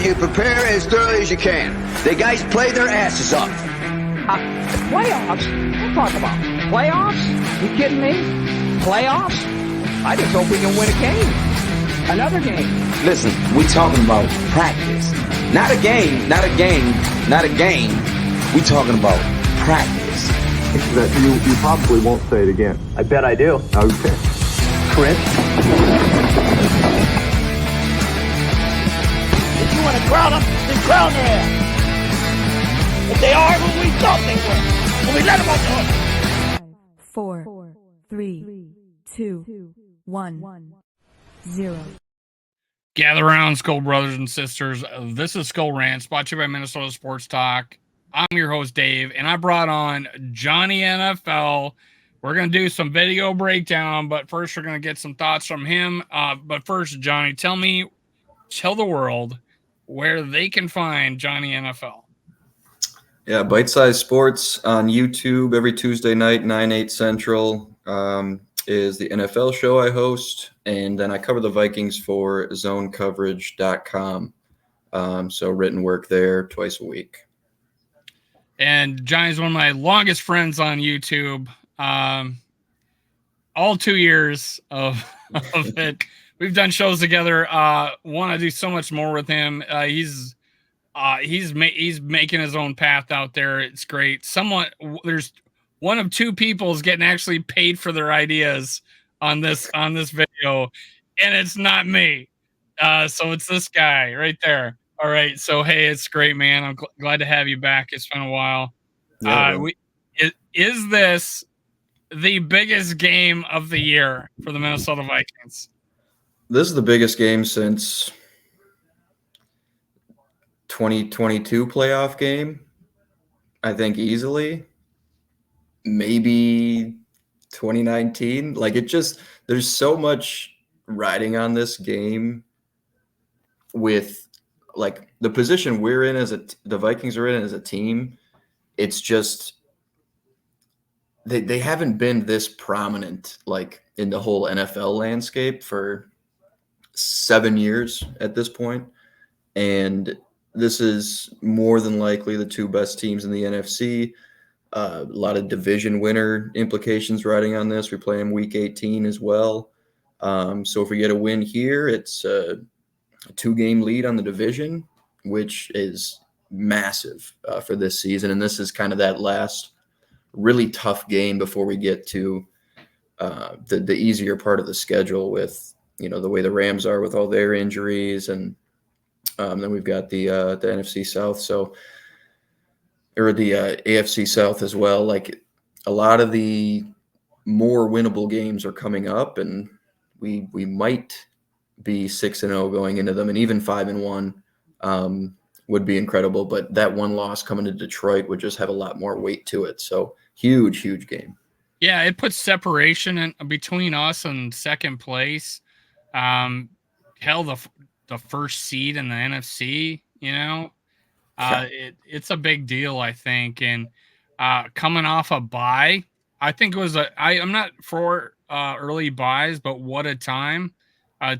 you prepare as thoroughly as you can. The guys play their asses off. Playoffs? Don't talk about playoffs? You kidding me? Playoffs? I just hope we can win a game. Another game. Listen, we're talking about practice. Not a game, not a game, not a game. We're talking about practice. That you probably won't say it again. I bet I do. Okay. Chris? If you want to crown them, then crown their ass. If they are who we thought they were, when we let them off the hook. 5, 4, 3, 2, 1, 0. Gather around, Skull brothers and sisters. This is Skull Rants, brought to you by Minnesota Sports Talk. I'm your host, Dave, and I brought on Johnny NFL. We're going to do some video breakdown, but first we're going to get some thoughts from him. But first, Johnny, tell the world where they can find Johnny NFL. Yeah, Bite Size Sports on YouTube every Tuesday night, 9/8 Central, is the NFL show I host, and then I cover the Vikings for zonecoverage.com. So written work there twice a week. And Johnny's one of my longest friends on YouTube. All 2 years of it. We've done shows together. Want to do so much more with him. He's making his own path out there. It's great. There's one of two people is getting actually paid for their ideas on this video, and it's not me. So it's this guy right there. All right. So hey, it's great, man. I'm glad to have you back. It's been a while. Yeah, Is this the biggest game of the year for the Minnesota Vikings? This is the biggest game since 2022 playoff game, I think easily. Maybe 2019. Like there's so much riding on this game with like the position we're in the Vikings are in as a team. It's just they haven't been this prominent like in the whole NFL landscape for 7 years at this point. And this is more than likely the two best teams in the NFC. A lot of division winner implications riding on this. We play in week 18 as well. So if we get a win here, it's a 2-game lead on the division, which is massive for this season. And this is kind of that last really tough game before we get to the easier part of the schedule with, the way the Rams are with all their injuries. And then we've got the NFC South. Or the AFC South as well. Like a lot of the more winnable games are coming up, and we might be 6-0 going into them, and even 5-1 would be incredible. But that one loss coming to Detroit would just have a lot more weight to it. So huge game. Yeah, it puts separation in between us and second place. Hell, the first seed in the NFC. It's a big deal, I think. And coming off a bye, I think it was I'm not for early buys, but what a time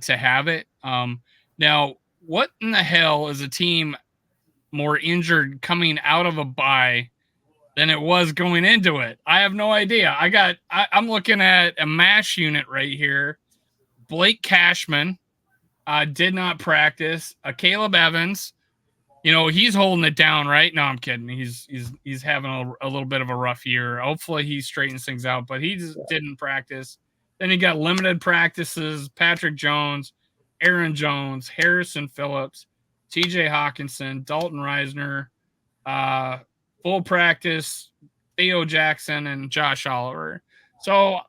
to have it. Now, what in the hell is a team more injured coming out of a bye than it was going into it? I have no idea. I'm looking at a MASH unit right here. Blake Cashman did not practice. Caleb Evans. He's holding it down, right? No, I'm kidding. He's having a little bit of a rough year. Hopefully he straightens things out, but he just didn't practice. Then he got limited practices. Patrick Jones, Aaron Jones, Harrison Phillips, TJ Hawkinson, Dalton Reisner, full practice, Theo Jackson, and Josh Oliver. So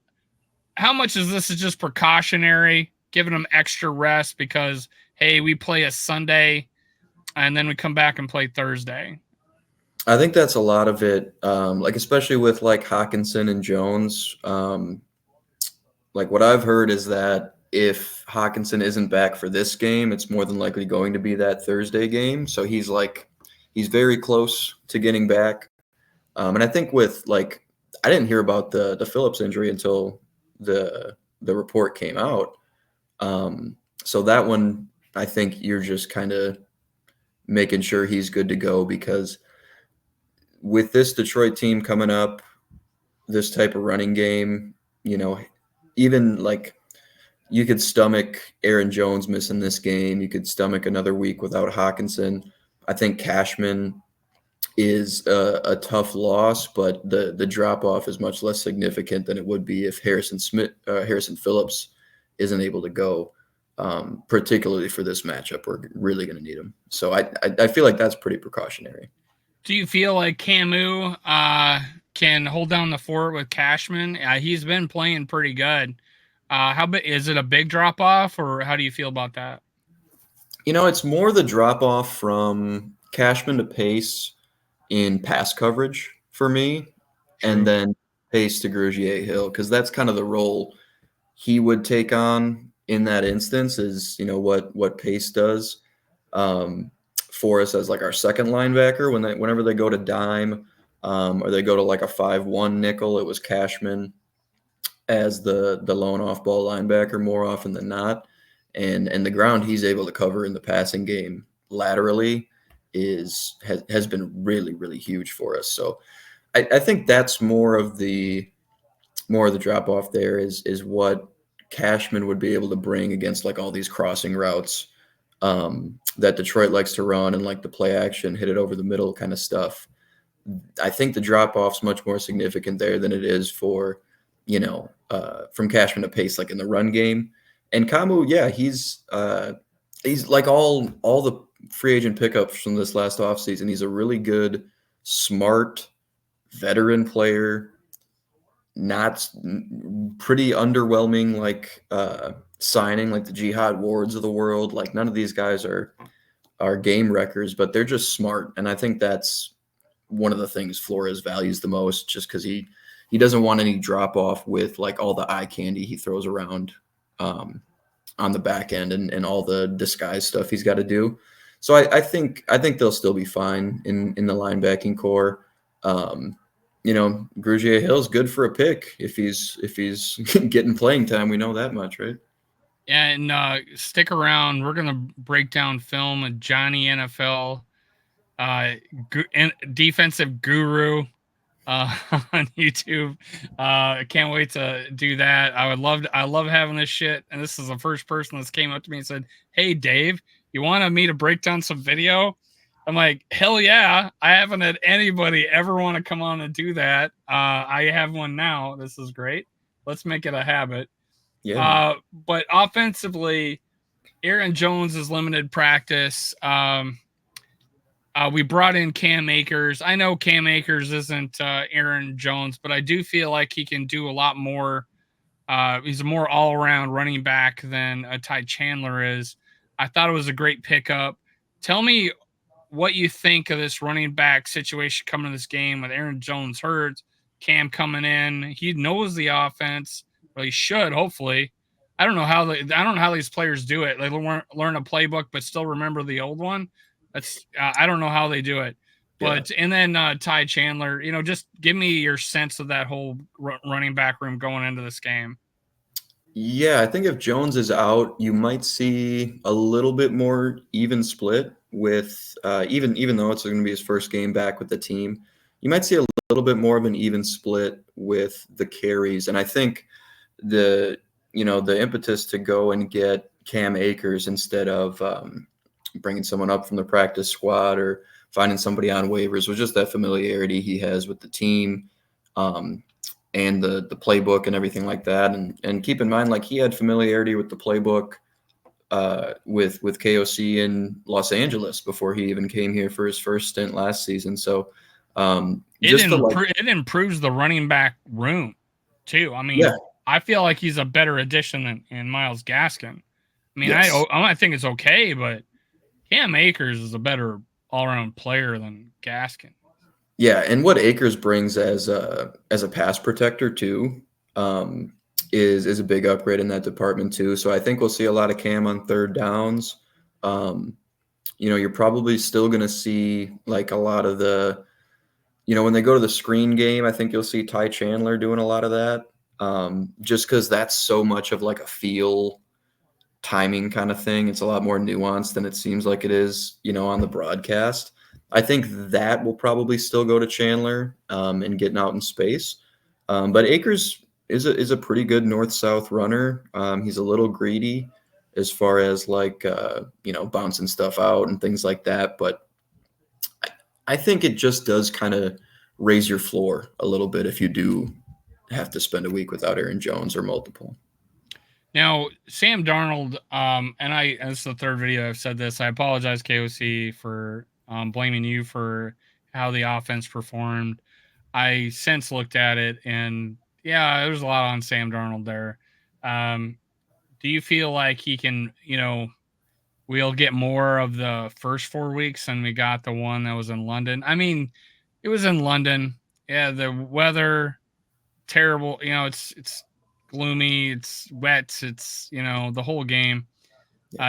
how much is this is just precautionary, giving them extra rest because, hey, we play a Sunday and then we come back and play Thursday? I think that's a lot of it. Especially with like Hawkinson and Jones. Like what I've heard is that if Hawkinson isn't back for this game, it's more than likely going to be that Thursday game. So he's very close to getting back. And I think I didn't hear about the Phillips injury until the report came out. So that one, I think you're just kind of making sure he's good to go, because with this Detroit team coming up, this type of running game, even like you could stomach Aaron Jones missing this game. You could stomach another week without Hawkinson. I think Cashman is a tough loss, but the drop off is much less significant than it would be if Harrison Phillips isn't able to go. Particularly for this matchup, we're really going to need him. So I feel like that's pretty precautionary. Do you feel like Camus can hold down the fort with Cashman? He's been playing pretty good. How big is it? A big drop off, or how do you feel about that? It's more the drop off from Cashman to Pace in pass coverage for me, and then Pace to Grugier Hill, because that's kind of the role he would take on in that instance. Is what Pace does for us as like our second linebacker whenever they go to dime, or they go to like a 5-1 nickel. It was Cashman as the lone off ball linebacker more often than not, and the ground he's able to cover in the passing game laterally has been really, really huge for us. So I think that's more of the drop off there is what Cashman would be able to bring against like all these crossing routes that Detroit likes to run, and like the play action, hit it over the middle kind of stuff. I think the drop off's much more significant there than it is for, from Cashman to Pace, like in the run game. And Camus, yeah, he's like all the free agent pickups from this last offseason. He's a really good, smart, veteran player. Not pretty underwhelming, like signing like the Jihad Wards of the world. Like none of these guys are game wreckers, but they're just smart. And I think that's one of the things Flores values the most, just because he doesn't want any drop off with like all the eye candy he throws around on the back end and all the disguise stuff he's got to do. So I think they'll still be fine in the linebacking core. Grugier Hill's good for a pick if he's getting playing time. We know that much, right? And stick around. We're gonna break down film of Johnny NFL, defensive guru, on YouTube. I can't wait to do that. I love having this shit. And this is the first person that's came up to me and said, "Hey Dave, you wanted me to break down some video?" I'm like, hell yeah. I haven't had anybody ever want to come on and do that. I have one now. This is great. Let's make it a habit. Yeah. But offensively, Aaron Jones is limited practice. We brought in Cam Akers. I know Cam Akers isn't Aaron Jones, but I do feel like he can do a lot more. He's a more all-around running back than Ty Chandler is. I thought it was a great pickup. Tell me what you think of this running back situation coming to this game with Aaron Jones hurt, Cam coming in. He knows the offense. Well, he should, hopefully. I don't know how these players do it. They learn a playbook but still remember the old one. That's I don't know how they do it. But and then Ty Chandler, just give me your sense of that whole running back room going into this game. Yeah, I think if Jones is out, you might see a little bit more even split with even though it's going to be his first game back with the team. You might see a little bit more of an even split with the carries. And I think the impetus to go and get Cam Akers instead of bringing someone up from the practice squad or finding somebody on waivers was just that familiarity he has with the team. And the playbook and everything like that. And keep in mind, like he had familiarity with the playbook with KOC in Los Angeles before he even came here for his first stint last season. So it improves the running back room too. I mean, I feel like he's a better addition than Myles Gaskin. I mean, yes. I think it's okay, but Cam Akers is a better all-around player than Gaskin. Yeah, and what Akers brings as a pass protector too is a big upgrade in that department too. So I think we'll see a lot of Cam on third downs. You're probably still going to see like a lot of the, when they go to the screen game, I think you'll see Ty Chandler doing a lot of that, just because that's so much of like a feel timing kind of thing. It's a lot more nuanced than it seems like it is, on the broadcast. I think that will probably still go to Chandler and getting out in space. But Akers is a pretty good north-south runner. He's a little greedy as far as like bouncing stuff out and things like that. But I think it just does kind of raise your floor a little bit if you do have to spend a week without Aaron Jones or multiple. Now, Sam Darnold, and this is the third video I've said this. I apologize, KOC, for blaming you for how the offense performed. I since looked at it, and yeah, there's a lot on Sam Darnold there. Do you feel like he can, we'll get more of the first 4 weeks than we got the one that was in London? I mean, it was in London. Yeah, the weather, terrible. It's gloomy, it's wet, it's the whole game.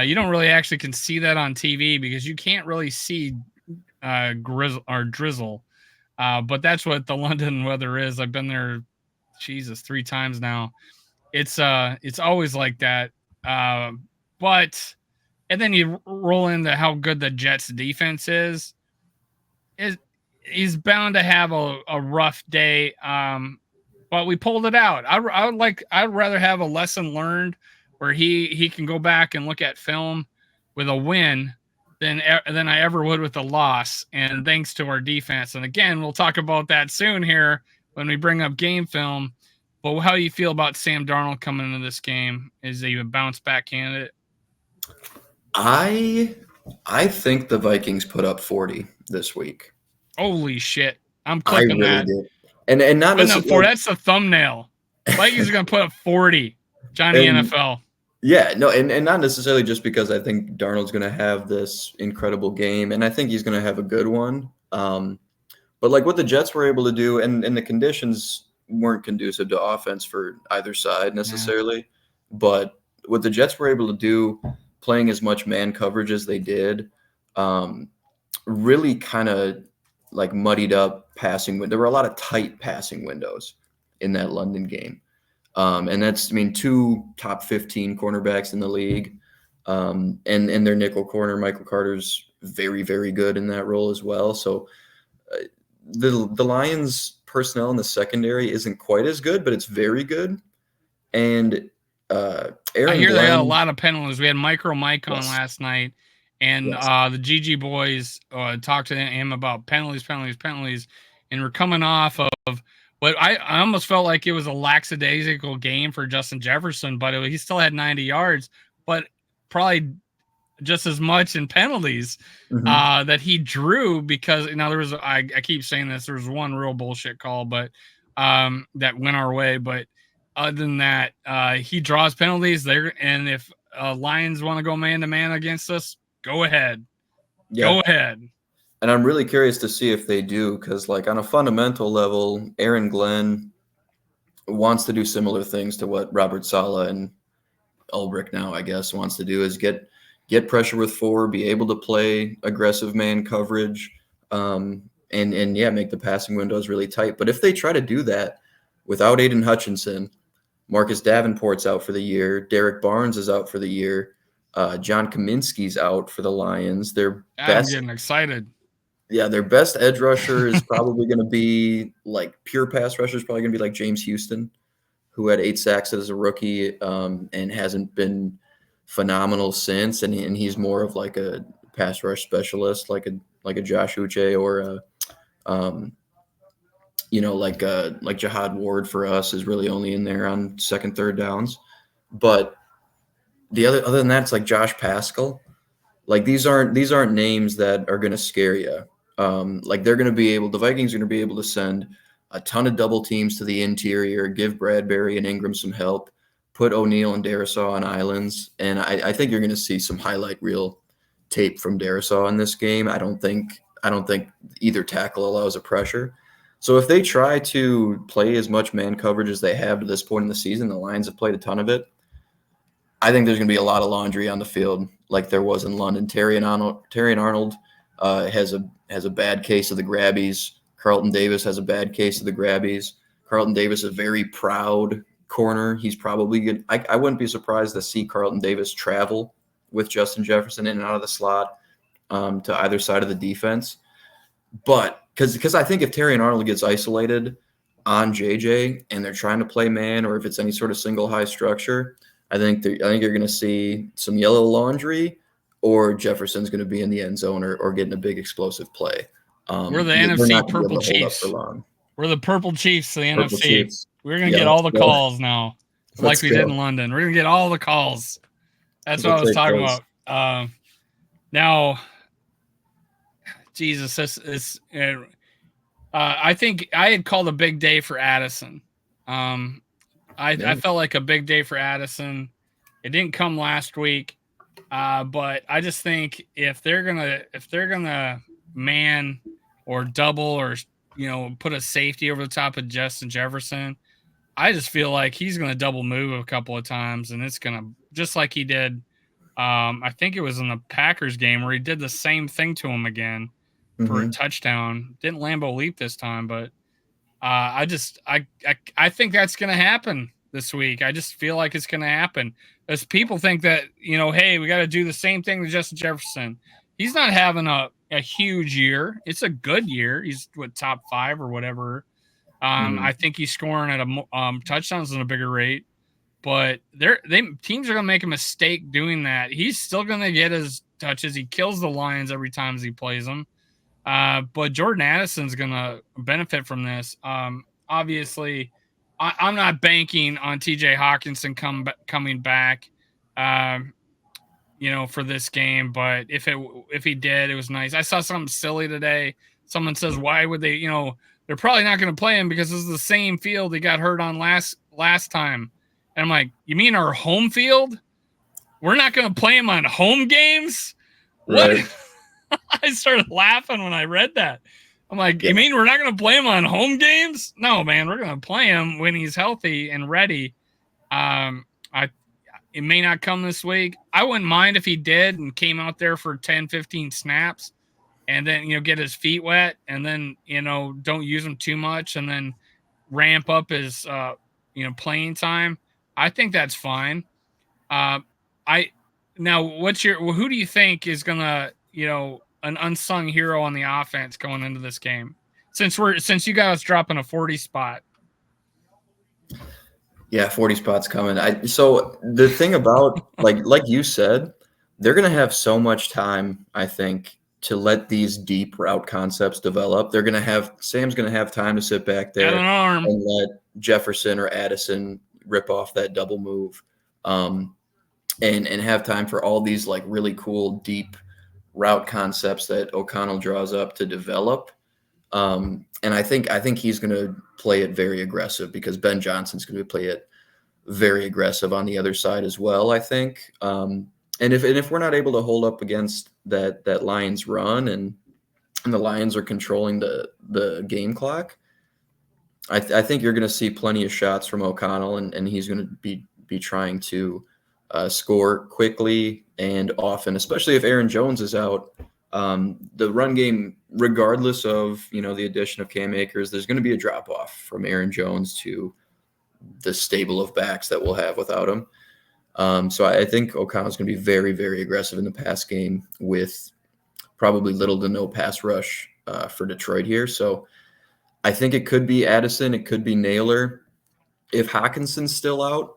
You don't really actually can see that on TV because you can't really see drizzle. But that's what the London weather is. I've been there, Jesus, 3 times now. It's always like that. But and then you roll into how good the Jets defense is. He's bound to have a rough day. But we pulled it out. I'd rather have a lesson learned where he can go back and look at film with a win than I ever would with a loss. And thanks to our defense. And again, we'll talk about that soon here when we bring up game film. But how do you feel about Sam Darnold coming into this game? Is he a bounce back candidate? I think the Vikings put up 40 this week. Holy shit! I'm clicking that. Did. And not necessarily. That's the thumbnail. Vikings are going to put up 40. Johnny NFL. Yeah, no, and not necessarily just because I think Darnold's going to have this incredible game, and I think he's going to have a good one. But like what the Jets were able to do, and the conditions weren't conducive to offense for either side necessarily. Yeah. But what the Jets were able to do, playing as much man coverage as they did, really kind of like muddied up passing. There were a lot of tight passing windows in that London game. And that's, 2 top 15 cornerbacks in the league. And their nickel corner, Michael Carter's very, very good in that role as well. So the Lions personnel in the secondary isn't quite as good, but it's very good. And Aaron I hear Glenn, they had a lot of penalties. We had Micro Mike on last night, and the GG boys talked to him about penalties, and we're coming off of what I almost felt like it was a lackadaisical game for Justin Jefferson, but he still had 90 yards, but probably just as much in penalties that he drew because there was I keep saying this, there was one real bullshit call, but that went our way. But other than that, he draws penalties there, and if Lions want to go man to man against us, go ahead. Go ahead. And I'm really curious to see if they do, because like on a fundamental level, Aaron Glenn wants to do similar things to what Robert Saleh and Ulbrich now, I guess, wants to do, is get pressure with 4, be able to play aggressive man coverage, and make the passing windows really tight. But if they try to do that without Aiden Hutchinson, Marcus Davenport's out for the year, Derek Barnes is out for the year, John Kaminsky's out for the Lions. I'm getting excited. Yeah, their best edge rusher is probably going to be like pure pass rusher is probably going to be like James Houston, who had 8 sacks as a rookie and hasn't been phenomenal since. And he's more of like a pass rush specialist, like a Josh Uche or like Jihad Ward for us is really only in there on 2nd, 3rd downs. But other than that, it's like Josh Paschal. Like these aren't names that are going to scare you. Like the Vikings are going to be able to send a ton of double teams to the interior, give Bradbury and Ingram some help, put O'Neal and Darisaw on islands. And I think you're going to see some highlight reel tape from Darisaw in this game. I don't think either tackle allows a pressure. So if they try to play as much man coverage as they have to this point in the season, the Lions have played a ton of it. I think there's going to be a lot of laundry on the field like there was in London. Terrion Arnold has a bad case of the grabbies. Carlton Davis has a bad case of the grabbies. Carlton Davis is very proud corner. He's probably good. I wouldn't be surprised to see Carlton Davis travel with Justin Jefferson in and out of the slot to either side of the defense. But because I think if Terrion Arnold gets isolated on JJ and they're trying to play man, or if it's any sort of single high structure, I think you're going to see some yellow laundry, or Jefferson's going to be in the end zone or getting a big explosive play. We're the they're NFC not gonna be Purple able to hold up Chiefs. for long. We're the Purple Chiefs of the Purple NFC. Chiefs. We're going to Yeah, get all the let's go. calls now, like Let's we go. did in London. We're going to get all the calls. That's what I We'll was take talking those. about. Now, Jesus, this is. I think I had called a big day for Addison. I felt like a big day for Addison. It didn't come last week, but I just think if they're gonna man or double or put a safety over the top of Justin Jefferson, I just feel like he's gonna double move a couple of times, and it's gonna just like he did. I think it was in the Packers game where he did the same thing to him again for a touchdown. Didn't Lambeau leap this time, but I think that's going to happen this week. I just feel like it's going to happen. As people think that, hey, we got to do the same thing to Justin Jefferson. He's not having a huge year. It's a good year. He's top 5 or whatever. I think he's scoring at a touchdowns at a bigger rate. But teams are going to make a mistake doing that. He's still going to get his touches. He kills the Lions every time he plays them. But Jordan Addison's going to benefit from this. Obviously, I'm not banking on TJ Hawkinson coming back, for this game. But if he did, it was nice. I saw something silly today. Someone says, why would they, they're probably not going to play him because this is the same field he got hurt on last time. And I'm like, you mean our home field? We're not going to play him on home games? Right. What? I started laughing when I read that. I'm like, you mean we're not going to play him on home games? No, man, we're going to play him when he's healthy and ready. It may not come this week. I wouldn't mind if he did and came out there for 10, 15 snaps and then, get his feet wet and then, don't use him too much and then ramp up his, playing time. I think that's fine. Now who do you think is going to, an unsung hero on the offense going into this game? Since you guys dropping a 40 spot. Yeah, 40 spots coming. So the thing about like you said, they're going to have so much time, I think, to let these deep route concepts develop. Sam's going to have time to sit back there and let Jefferson or Addison rip off that double move, and have time for all these like really cool deep route concepts that O'Connell draws up to develop. And I think he's going to play it very aggressive because Ben Johnson's going to play it very aggressive on the other side as well, I think. And if we're not able to hold up against that Lions run and the Lions are controlling the game clock, I think you're going to see plenty of shots from O'Connell, and he's going to be trying to score quickly and often, especially if Aaron Jones is out. The run game, regardless of the addition of Cam Akers, there's going to be a drop off from Aaron Jones to the stable of backs that we'll have without him. So I think O'Connell's going to be very, very aggressive in the pass game with probably little to no pass rush for Detroit here. So I think it could be Addison, it could be Naylor. If Hawkinson's still out,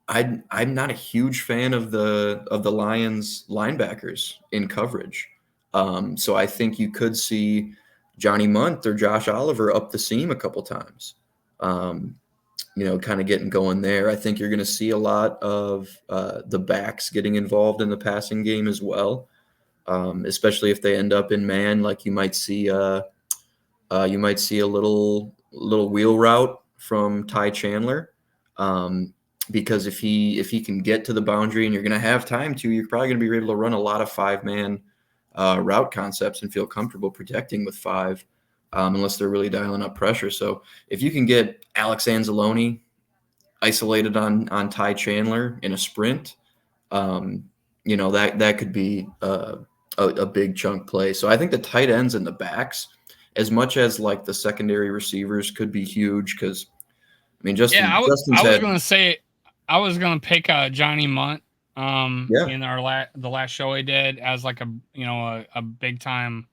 I'm not a huge fan of the Lions linebackers in coverage. So I think you could see Johnny Munt or Josh Oliver up the seam a couple times, kind of getting going there. I think you're going to see a lot of the backs getting involved in the passing game as well, especially if they end up in man. Like you might see a little wheel route from Ty Chandler. Because if he can get to the boundary and you're going to have time to, you're probably going to be able to run a lot of 5-man route concepts and feel comfortable protecting with 5, unless they're really dialing up pressure. So if you can get Alex Anzalone isolated on Ty Chandler in a sprint, that could be a big chunk play. So I think the tight ends and the backs, as much as like the secondary receivers could be huge because mean, Yeah, Justin's I was had gonna say I was gonna pick Johnny Munt yeah. in the last show I did as like a big time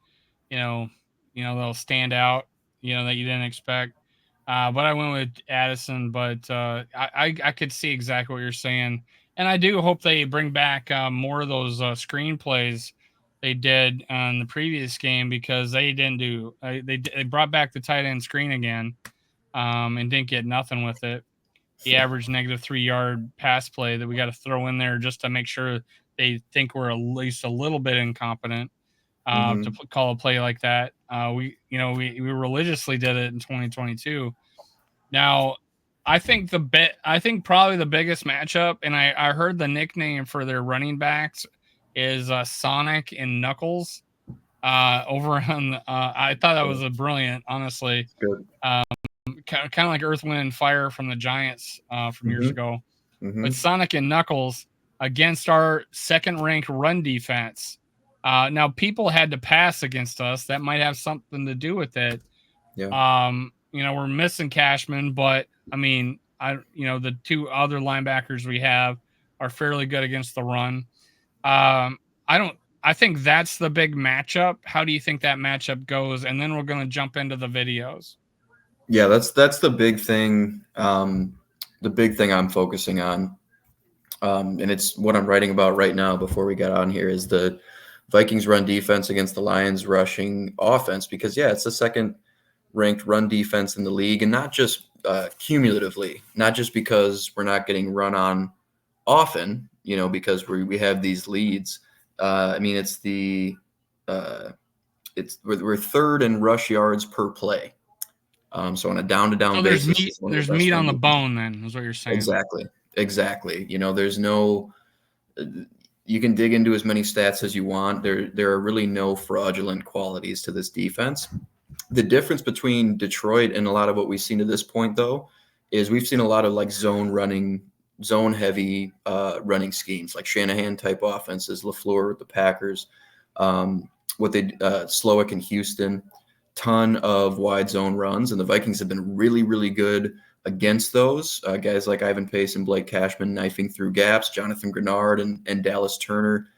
they'll stand out that you didn't expect. But I went with Addison, but I could see exactly what you're saying, and I do hope they bring back more of those screenplays they did on the previous game, because they didn't do they brought back the tight end screen again, and didn't get nothing with it. The average -3 yard pass play that we got to throw in there just to make sure they think we're at least a little bit incompetent to Mhm. call a play like that. We religiously did it in 2022. Now, I think probably the biggest matchup, and I heard the nickname for their running backs is Sonic and Knuckles. Over on, I thought that was a brilliant, honestly. Good. Kind of like Earth, Wind, and Fire from the Giants from years Mhm. ago. But Mhm. Sonic and Knuckles against our second-ranked run defense. Now, people had to pass against us. That might have something to do with it. Yeah. We're missing Cashman, but I mean, the two other linebackers we have are fairly good against the run. Um, I don't. I think that's the big matchup. How do you think that matchup goes? And then we're going to jump into the videos. Yeah, that's the big thing. The big thing I'm focusing on, and it's what I'm writing about right now before we got on here, is the Vikings run defense against the Lions rushing offense. Because yeah, it's the second ranked run defense in the league, and not just cumulatively, not just because we're not getting run on often, because we have these leads. I mean, we're third in rush yards per play. So on a down-to-down So there's basis, meat. it's one of There's the best meat on run the defenses. bone. Then is what you're saying. Exactly. There's no. You can dig into as many stats as you want. There are really no fraudulent qualities to this defense. The difference between Detroit and a lot of what we've seen to this point, though, is we've seen a lot of like zone heavy running schemes, like Shanahan type offenses, LaFleur with the Packers, Slowick in Houston, ton of wide zone runs, and the Vikings have been really, really good against those guys like Ivan Pace and Blake Cashman knifing through gaps, Jonathan Grenard and Dallas Turner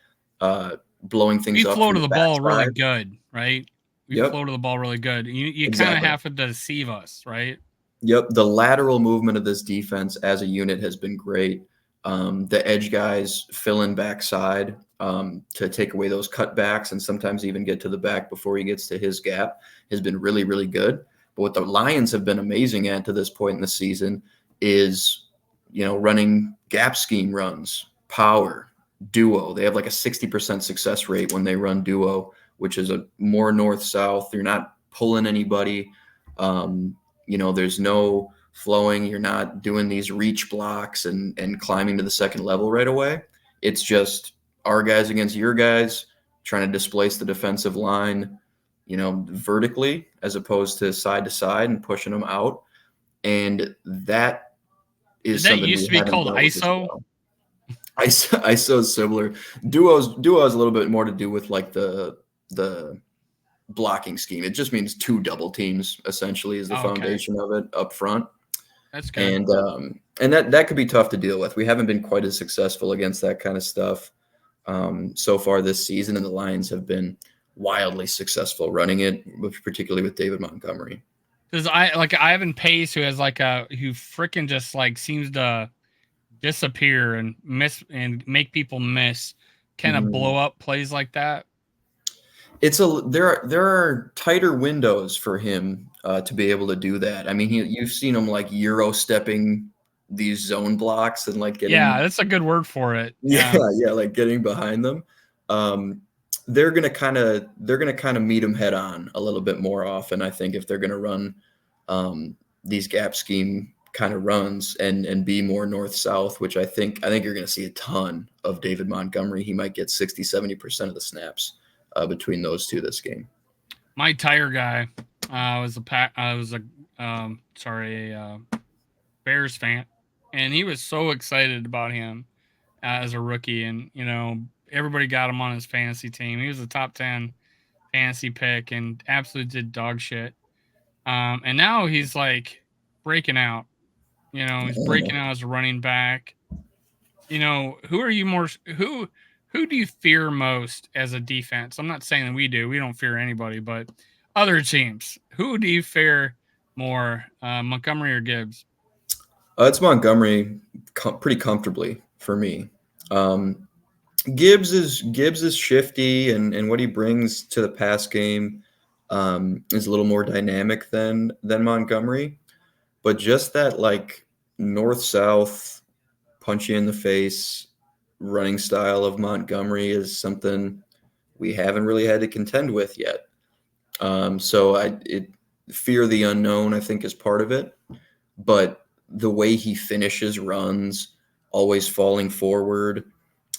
blowing things We up flow from to the the ball really backside. good, right? We Yep, flow to the ball really good. You kind of exactly. have to deceive us, right? Yep, the lateral movement of this defense as a unit has been great. The edge guys fill in backside to take away those cutbacks and sometimes even get to the back before he gets to his gap has been really, really good. But what the Lions have been amazing at to this point in the season is, running gap scheme runs, power, duo. They have like a 60% success rate when they run duo, which is a more north-south. You're not pulling anybody. There's no flowing. You're not doing these reach blocks and climbing to the second level right away. It's just our guys against your guys trying to displace the defensive line, vertically as opposed to side and pushing them out. And that Did is that something used we to be haven't called dealt with as ISO? well. ISO is similar. Duo has a little bit more to do with like the blocking scheme. It just means two double teams essentially is the Oh, okay, foundation of it up front. that's good. And that could be tough to deal with. We haven't been quite as successful against that kind of stuff so far this season, and the Lions have been wildly successful running it, particularly with David Montgomery. Because Ivan Pace, who freaking just like seems to disappear and miss and make people miss, kind of Mhm. blow up plays like that. There are tighter windows for him to be able to do that. I mean, you've seen him like Euro stepping these zone blocks and like Yeah, getting that's a good word for it. yeah, Yeah. yeah, like getting behind them. They're gonna kind of meet them head on a little bit more often. I think if they're gonna run these gap scheme kind of runs and be more north south, which I think you're gonna see a ton of David Montgomery. He might get 60-70% of the snaps between those two this game. My tire guy was a Bears fan, and he was so excited about him as a rookie, and everybody got him on his fantasy team. He was a top 10 fantasy pick and absolutely did dog shit. And now he's like breaking out. You know, he's breaking out as a running back. You know, who do you fear most as a defense? I'm not saying that we do. We don't fear anybody, but other teams. Who do you fear more, Montgomery or Gibbs? It's Montgomery pretty comfortably for me. Gibbs is shifty, and what he brings to the pass game is a little more dynamic than Montgomery. But just that like north-south punch you in the face running style of Montgomery is something we haven't really had to contend with yet. So fear the unknown, I think, is part of it. But the way he finishes runs, always falling forward,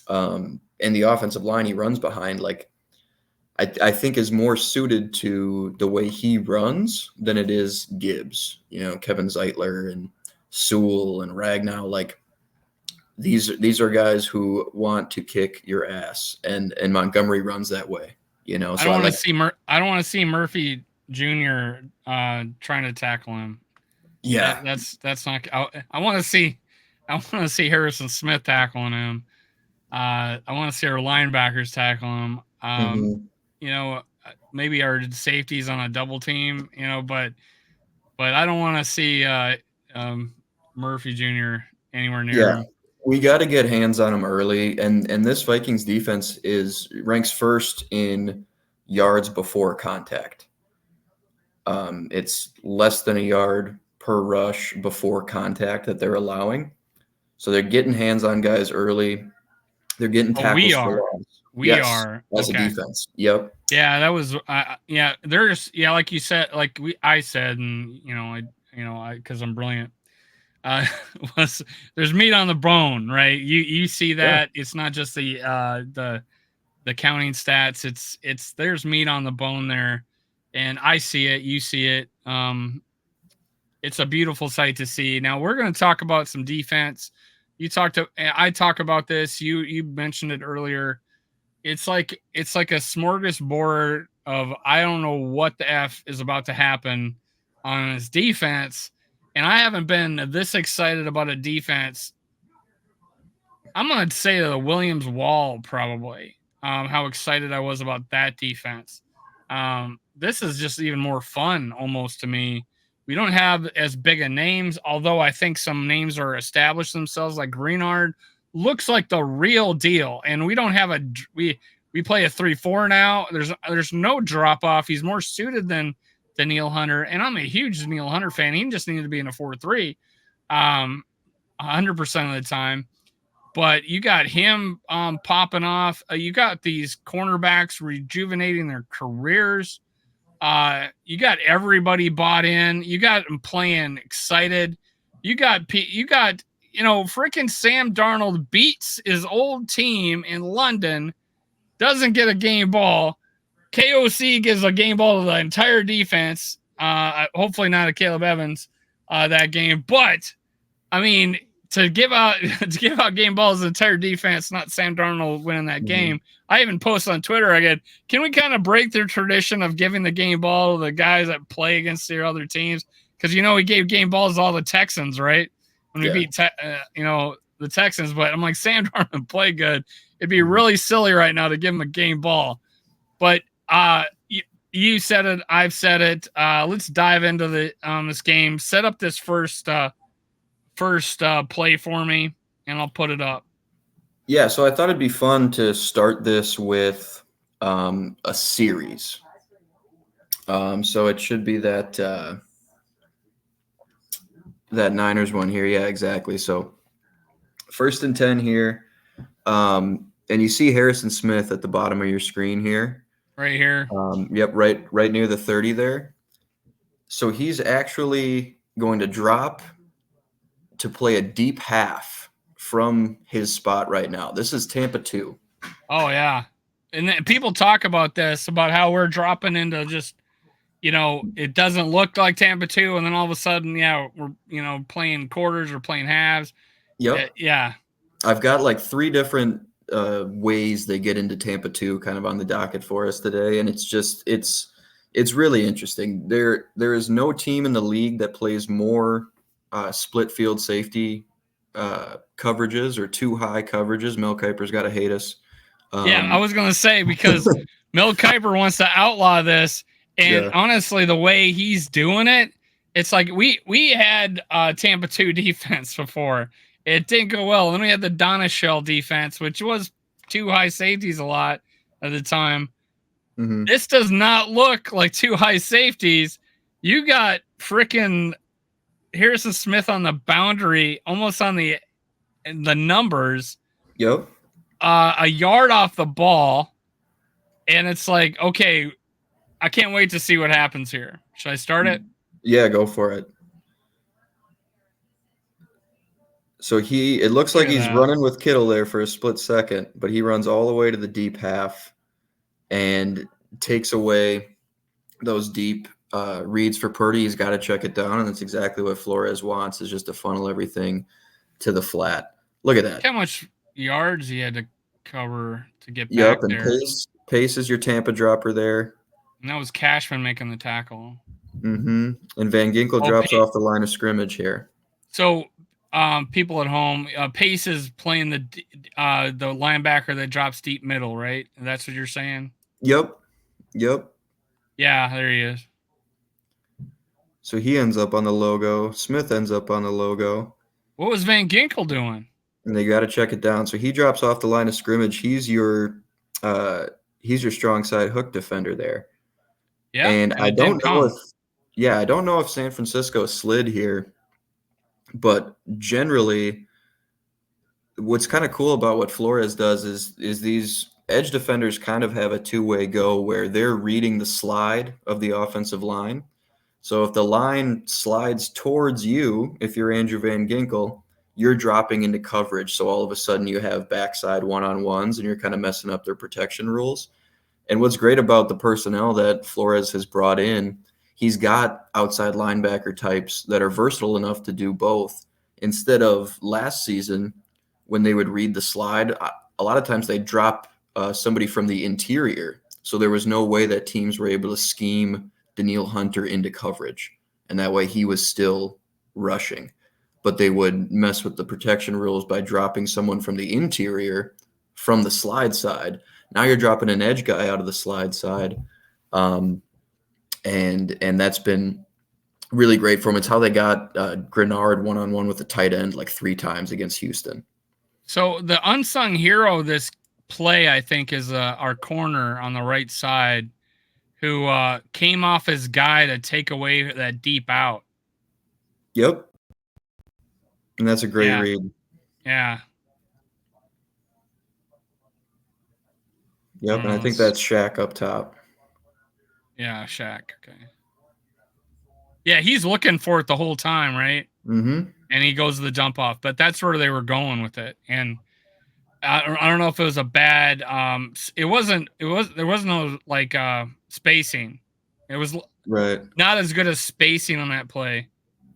and the offensive line he runs behind, like I think is more suited to the way he runs than it is Gibbs. You know, Kevin Zeitler and Sewell and Ragnow, like these are guys who want to kick your ass, and Montgomery runs that way. You know, so I don't want to see Murphy Jr. Trying to tackle him. Yeah, that's not. I want to see Harrison Smith tackling him. I want to see our linebackers tackle him. You know, maybe our safeties on a double team. You know, but I don't want to see Murphy Jr. anywhere near him. We got to get hands on him early, and this Vikings defense ranks first in yards before contact. It's less than a yard per rush before contact that they're allowing. So they're getting hands on guys early. They're getting tackles. We are as a defense. Yep. Yeah, that was there's like you said, like I said, and because I'm brilliant. There's meat on the bone, right? You see that. It's not just the counting stats. It's there's meat on the bone there, and I see it. You see it. It's a beautiful sight to see. Now we're going to talk about some defense. I talk about this. You mentioned it earlier. It's like a smorgasbord of I don't know what the F is about to happen on his defense. And I haven't been this excited about a defense. I'm going to say the Williams Wall, probably, how excited I was about that defense. This is just even more fun almost to me. We don't have as big a names, although I think some names are established themselves, like Greenard looks like the real deal. And we don't have we play a 3-4 now. There's no drop off. He's more suited than Danielle Hunter. And I'm a huge Danielle Hunter fan. He just needed to be in a 4-3 100% of the time. But you got him popping off. You got these cornerbacks rejuvenating their careers. You got everybody bought in. You got them playing excited. You got freaking Sam Darnold beats his old team in London, doesn't get a game ball. KOC gives a game ball to the entire defense. Hopefully not a Caleb Evans that game, but I mean to give out game balls to the entire defense, not Sam Darnold winning that game. I even posted on Twitter. I get, can we kind of break the tradition of giving the game ball to the guys that play against their other teams? Because we gave game balls to all the Texans, right? When we beat the Texans, but I'm like, Sam Darnold played good. It'd be really silly right now to give him a game ball. But you said it, I've said it. Let's dive into this game. Set up this first play for me, and I'll put it up. Yeah, so I thought it'd be fun to start this with a series. So it should be that Niners one here. Yeah, exactly. So 1st and 10 here. And you see Harrison Smith at the bottom of your screen here. Right here. Yep, right near the 30 there. So he's actually going to drop to play a deep half from his spot right now. This is Tampa 2. Oh, yeah. And then people talk about this, about how we're dropping into just, it doesn't look like Tampa 2, and then all of a sudden, we're, playing quarters or playing halves. Yep. Yeah. I've got like 3 different ways they get into Tampa 2 kind of on the docket for us today, and it's really interesting. There is no team in the league that plays more split field safety coverages or too high coverages. Mel Kiper's got to hate us. Yeah, I was gonna say because Mel Kiper wants to outlaw this, and honestly, the way he's doing it, it's like we had Tampa 2 defense before. It didn't go well. Then we had the Donna Shell defense, which was too high safeties a lot at the time. Mm-hmm. This does not look like too high safeties. You got freaking Harrison Smith on the boundary, almost on the numbers. Yep. A yard off the ball, and it's like, okay, I can't wait to see what happens here. Should I start it? Yeah, go for it. So it looks like he's running with Kittle there for a split second, but he runs all the way to the deep half and takes away those deep reads for Purdy. He's got to check it down, and that's exactly what Flores wants, is just to funnel everything to the flat. Look at that. How much yards he had to cover to get back Yep, and there. Pace is your Tampa dropper there. And that was Cashman making the tackle. Mm-hmm. And Van Ginkel drops off the line of scrimmage here. So, people at home, Pace is playing the linebacker that drops deep middle, right? That's what you're saying? Yep. Yeah, there he is. So he ends up on the logo. Smith ends up on the logo. What was Van Ginkel doing? And they got to check it down. So he drops off the line of scrimmage. He's your strong side hook defender there. Yeah. And I don't know if San Francisco slid here, but generally what's kind of cool about what Flores does is these edge defenders kind of have a two-way go where they're reading the slide of the offensive line. So if the line slides towards you, if you're Andrew Van Ginkel, you're dropping into coverage. So all of a sudden you have backside one-on-ones and you're kind of messing up their protection rules. And what's great about the personnel that Flores has brought in, he's got outside linebacker types that are versatile enough to do both. Instead of last season, when they would read the slide, a lot of times they drop somebody from the interior. So there was no way that teams were able to scheme Daniil Hunter into coverage. And that way he was still rushing. But they would mess with the protection rules by dropping someone from the interior from the slide side. Now you're dropping an edge guy out of the slide side. And that's been really great for him. It's how they got Grenard one-on-one with the tight end like 3 times against Houston. So the unsung hero of this play, I think, is our corner on the right side who came off his guy to take away that deep out. Yep. And that's a great read. Yeah. Yep, and I think that's Shaq up top. Yeah, Shaq. Okay. Yeah, he's looking for it the whole time, right? Mm-hmm. And he goes to the dump off, but that's where they were going with it. And I don't know if it was a bad. There was no like spacing. It was right. Not as good as spacing on that play.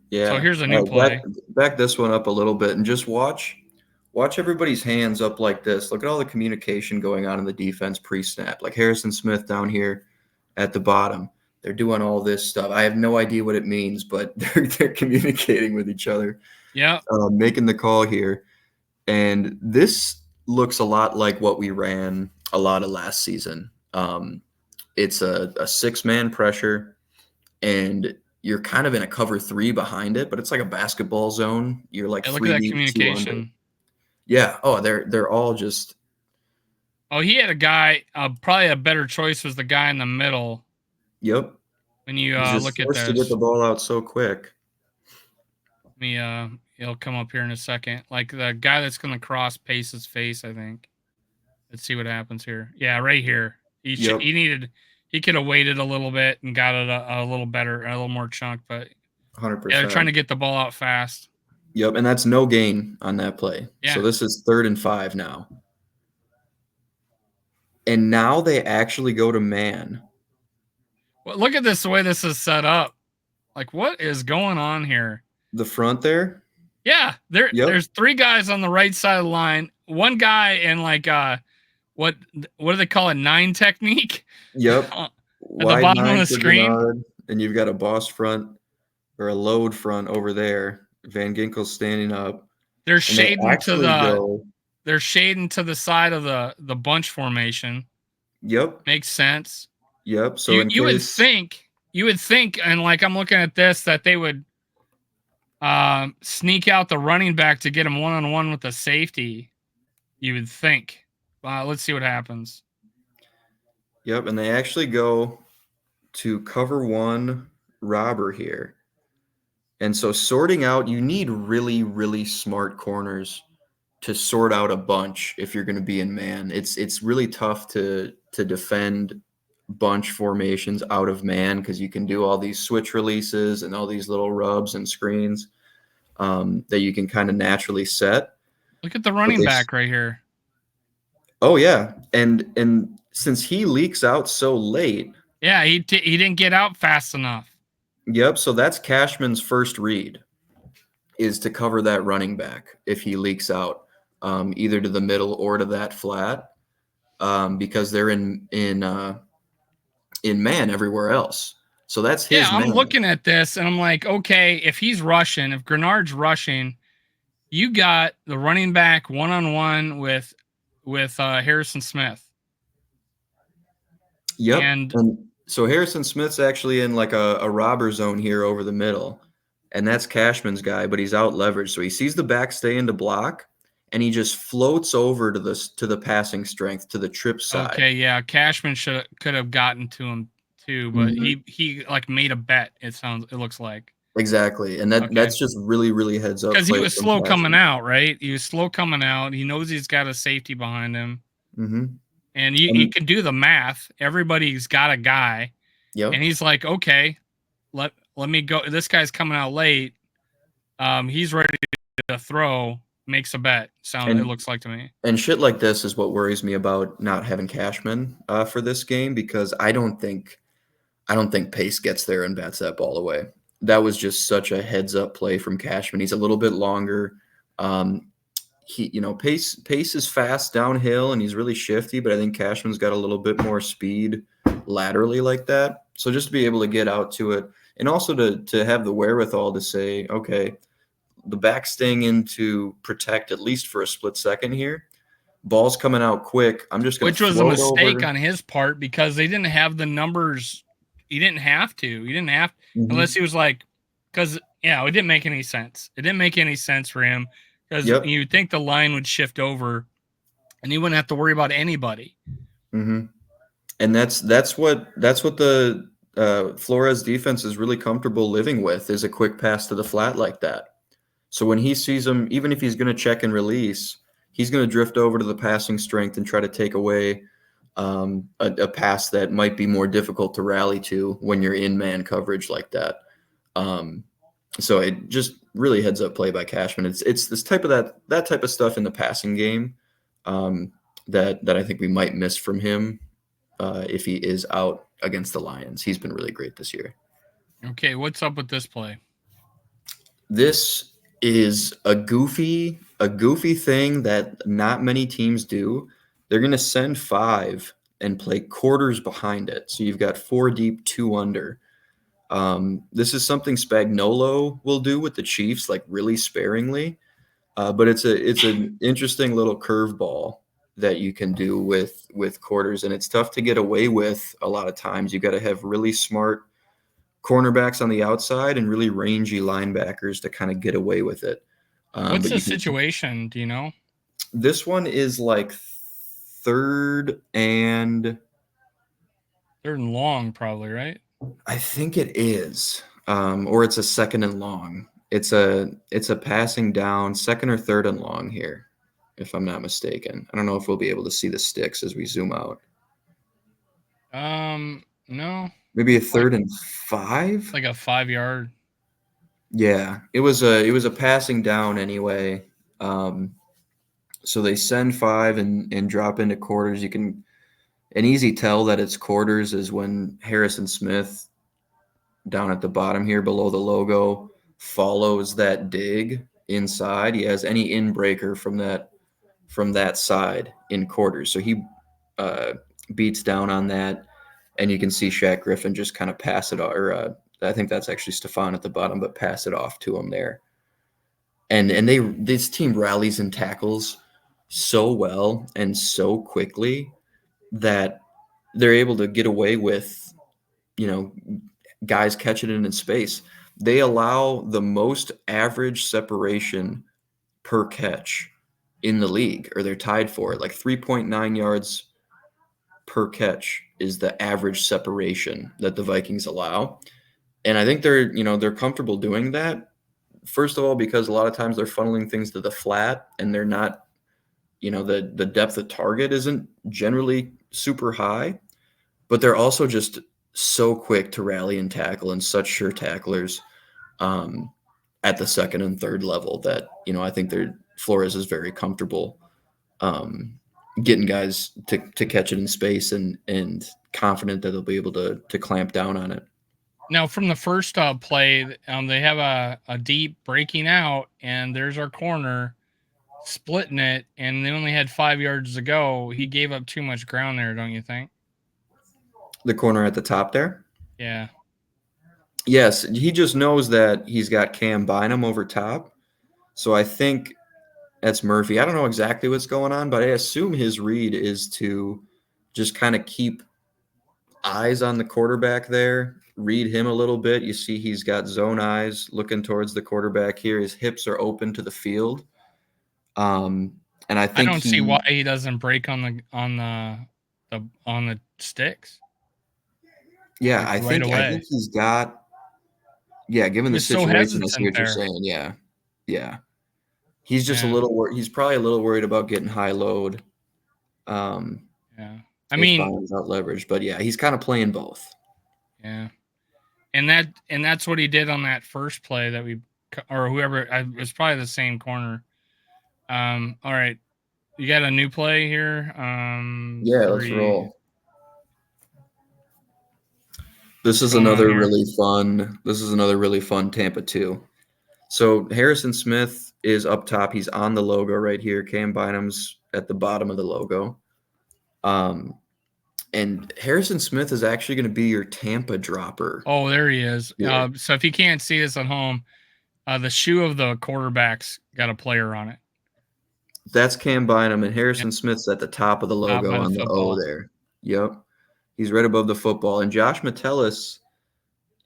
Yeah. So here's a new play. Back this one up a little bit and just watch everybody's hands up like this. Look at all the communication going on in the defense pre-snap. Like Harrison Smith down here at the bottom. They're doing all this stuff. I have no idea what it means, but they're communicating with each other. Yeah. Making the call here. And this looks a lot like what we ran a lot of last season. It's a 6-man pressure, and you're kind of in a cover 3 behind it, but it's like a basketball zone. You're like look at that communication. Yeah. Oh, they're all just. Oh, he had a guy. Probably a better choice was the guy in the middle. Yep. When you look at this, to get the ball out so quick. He'll come up here in a second. Like the guy that's going to cross Pace's face, I think. Let's see what happens here. Yeah, right here. He could have waited a little bit and got it a little better, a little more chunk, but 100%. Yeah, they're trying to get the ball out fast. Yep, and that's no gain on that play. Yeah. So this is 3rd and 5 now. And now they actually go to man. Well, look at this, the way this is set up. Like, what is going on here? The front there? Yeah, there's 3 guys on the right side of the line. One guy in like what do they call it? 9 technique? Yep. At the bottom of the screen. Bernard, and you've got a boss front or a load front over there. Van Ginkel's standing up. They're And they shading to actually the go. they're shading to the side of the bunch formation. Yep. Makes sense. Yep. So You in you would case. think, and like I'm looking at this, that they would sneak out the running back to get him one-on-one with the safety. You would think. Let's see what happens. Yep. And they actually go to cover one robber here. And so sorting out, you need really, really smart corners to sort out a bunch if you're going to be in man. It's really tough to defend bunch formations out of man because you can do all these switch releases and all these little rubs and screens that you can kind of naturally set. Look at the running back right here. Oh yeah, and since he leaks out so late, yeah, he didn't get out fast enough. Yep. So that's Cashman's first read, is to cover that running back if he leaks out, either to the middle or to that flat, because they're in man everywhere else. So that's his. Yeah, I'm man. looking at this and I'm like, okay, if he's rushing, if Grenard's rushing, you got the running back one-on-one with Harrison Smith. Yep. And so Harrison Smith's actually in like a robber zone here over the middle, and that's Cashman's guy, but he's out leveraged. So he sees the back stay into block, and he just floats over to the passing strength, to the trip side. Okay, yeah, Cashman could have gotten to him too, but he like made a bet. It looks like. Exactly, and that's just really, really heads up. Because he was slow coming out, right? He was slow coming out. He knows he's got a safety behind him. Mm-hmm. And you can do the math. Everybody's got a guy. Yep. And he's like, okay, let me go. This guy's coming out late. He's ready to throw. Makes a bet. It looks like to me. And shit like this is what worries me about not having Cashman for this game, because I don't think Pace gets there and bats that ball away. That was just such a heads up play from Cashman. He's a little bit longer. Pace is fast downhill and he's really shifty, but I think Cashman's got a little bit more speed laterally like that. So just to be able to get out to it, and also to have the wherewithal to say, okay, the back staying in to protect at least for a split second here. Ball's coming out quick. I'm just going to. Which was a mistake on his part, because they didn't have the numbers. He didn't have to. Unless he was like, because it didn't make any sense. It didn't make any sense for him, because you'd think the line would shift over, and he wouldn't have to worry about anybody. Mm-hmm. And that's what the Flores defense is really comfortable living with, is a quick pass to the flat like that. So when he sees him, even if he's going to check and release, he's going to drift over to the passing strength and try to take away a pass that might be more difficult to rally to when you're in man coverage like that. So it just really heads up play by Cashman. It's this type of that type of stuff in the passing game that I think we might miss from him if he is out against the Lions. He's been really great this year. Okay, what's up with this play? This is a goofy thing that not many teams do. They're going to send 5 and play quarters behind it. So you've got 4 deep, 2 under. This is something Spagnuolo will do with the Chiefs, like really sparingly. But it's an interesting little curveball that you can do with quarters, and it's tough to get away with a lot of times. You got to have really smart cornerbacks on the outside and really rangy linebackers to kind of get away with it. What's the situation? Do you know? This one is like third and long, probably, right? I think it is, or it's a second and long. It's a passing down, second or third and long here, if I'm not mistaken. I don't know if we'll be able to see the sticks as we zoom out. No. Maybe a third and 5? Like a 5-yard. Yeah, it was a passing down anyway. So they send 5 and drop into quarters. You can an easy tell that it's quarters is when Harrison Smith down at the bottom here below the logo follows that dig inside. He has any in-breaker from that side in quarters. So he beats down on that, and you can see Shaq Griffin just kind of pass it, or I think that's actually Stefan at the bottom, but pass it off to him there. and this team rallies and tackles so well and so quickly that they're able to get away with, guys catching it in space. They allow the most average separation per catch in the league, or they're tied for it. Like 3.9 yards per catch is the average separation that the Vikings allow. And I think they're comfortable doing that. First of all, because a lot of times they're funneling things to the flat and they're not, the depth of target isn't generally super high, but they're also just so quick to rally and tackle and such sure tacklers at the second and third level that, I think Flores is very comfortable getting guys to catch it in space and confident that they'll be able to clamp down on it. Now, from the first play, they have a deep breaking out, and there's our corner splitting it, and they only had 5 yards to go. He gave up too much ground there, don't you think? The corner at the top there? Yeah. Yes, he just knows that he's got Cam Bynum over top. So I think that's Murphy. I don't know exactly what's going on, but I assume his read is to just kind of keep eyes on the quarterback there, read him a little bit. You see he's got zone eyes looking towards the quarterback here. His hips are open to the field. And I think I don't see why he doesn't break on the sticks. Yeah, like, I think he's got. Yeah, given the situation, I see what you're saying. Yeah. He's just a little. He's probably a little worried about getting high load. Yeah, I mean, without leverage, but yeah, he's kind of playing both. Yeah, and that's what he did on that first play that or whoever. It was probably the same corner. All right, you got a new play here. Yeah, let's roll. This is another really fun Tampa 2. So Harrison Smith is up top. He's on the logo right here. Cam Bynum's at the bottom of the logo. And Harrison Smith is actually going to be your Tampa dropper. Oh, there he is. Yeah. So if you can't see this at home, the shoe of the quarterback's got a player on it. That's Cam Bynum, and Harrison Smith's at the top of the logo on the O there. Yep. He's right above the football. And Josh Metellus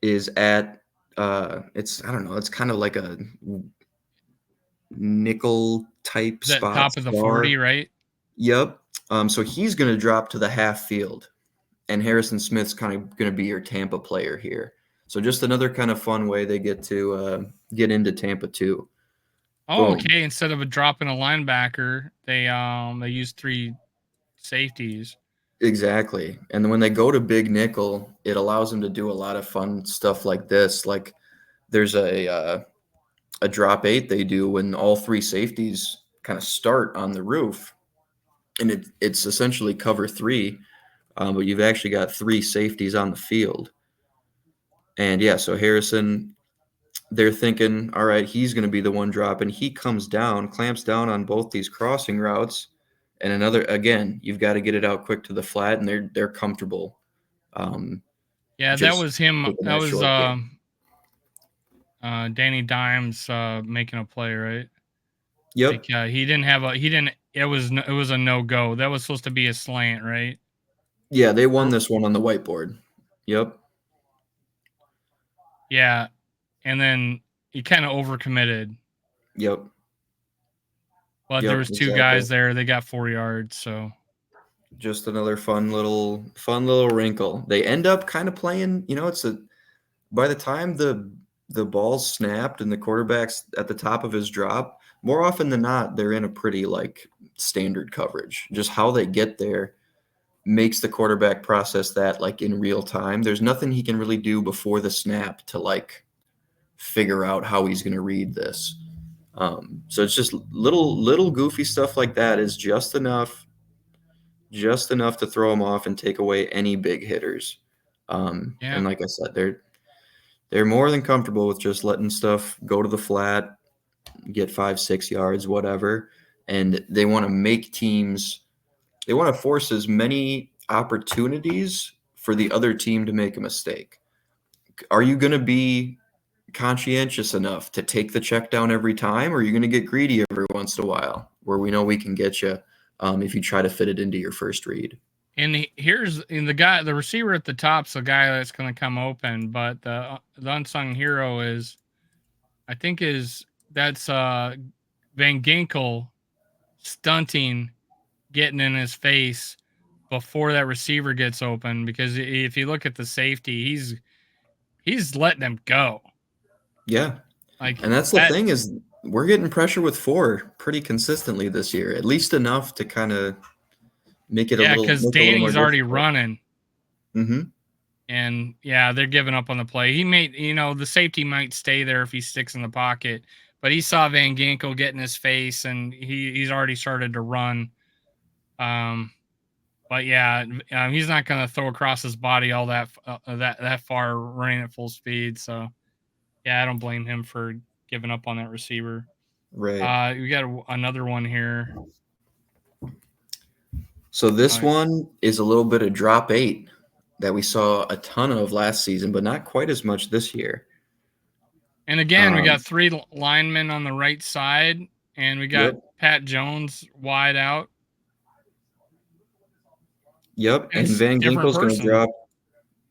is at it's kind of like a nickel type spot. Top of the 40, right? Yep. So he's going to drop to the half field, and Harrison Smith's kind of going to be your Tampa player here. So just another kind of fun way they get to get into Tampa 2. Oh, boom. Okay. Instead of dropping a linebacker, they use 3 safeties. Exactly. And then when they go to big nickel, it allows them to do a lot of fun stuff like this. Like there's a drop 8 they do when all 3 safeties kind of start on the roof, and it's essentially cover 3, but you've actually got 3 safeties on the field. And yeah, so Harrison, they're thinking, all right, he's going to be the one dropping. He comes down, clamps down on both these crossing routes. And again, you've got to get it out quick to the flat, and they're comfortable. Yeah, that was him. That was Danny Dimes making a play, right? Yep. Like, it was a no-go. That was supposed to be a slant, right? Yeah, they won this one on the whiteboard. Yep. Yeah, and then he kind of overcommitted. Yep. But there was 2 guys there. They got 4 yards, so just another fun little wrinkle. They end up kind of playing, by the time the ball's snapped and the quarterback's at the top of his drop, more often than not, they're in a pretty standard coverage. Just how they get there makes the quarterback process that in real time. There's nothing he can really do before the snap to figure out how he's going to read this. So it's just little goofy stuff like that is just enough to throw them off and take away any big hitters. And like I said, they're more than comfortable with just letting stuff go to the flat, get 5-6 yards, whatever. And they want to make teams, they want to force as many opportunities for the other team to make a mistake. Are you going to be conscientious enough to take the check down every time, or are you going to get greedy every once in a while where we know we can get you if you try to fit it into your first read? And the receiver at the top's the guy that's going to come open, but the unsung hero is, I think, that's Van Ginkel stunting, getting in his face before that receiver gets open. Because if you look at the safety, he's letting him go. Yeah, Like and that's the thing is we're getting pressure with 4 pretty consistently this year, at least enough to kind of make it Yeah, make because it a little more Danny's already difficult. running. Mm-hmm. And yeah, they're giving up on the play. The safety might stay there if he sticks in the pocket, but he saw Van Ginkel get in his face, and he's already started to run. But yeah, he's not going to throw across his body all that far running at full speed. So yeah, I don't blame him for giving up on that receiver. Right. We got another one here. So this one is a little bit of drop 8 that we saw a ton of last season, but not quite as much this year. And again, we got 3 linemen on the right side, and we got Pat Jones wide out. Yep, and Van Ginkel's going to drop.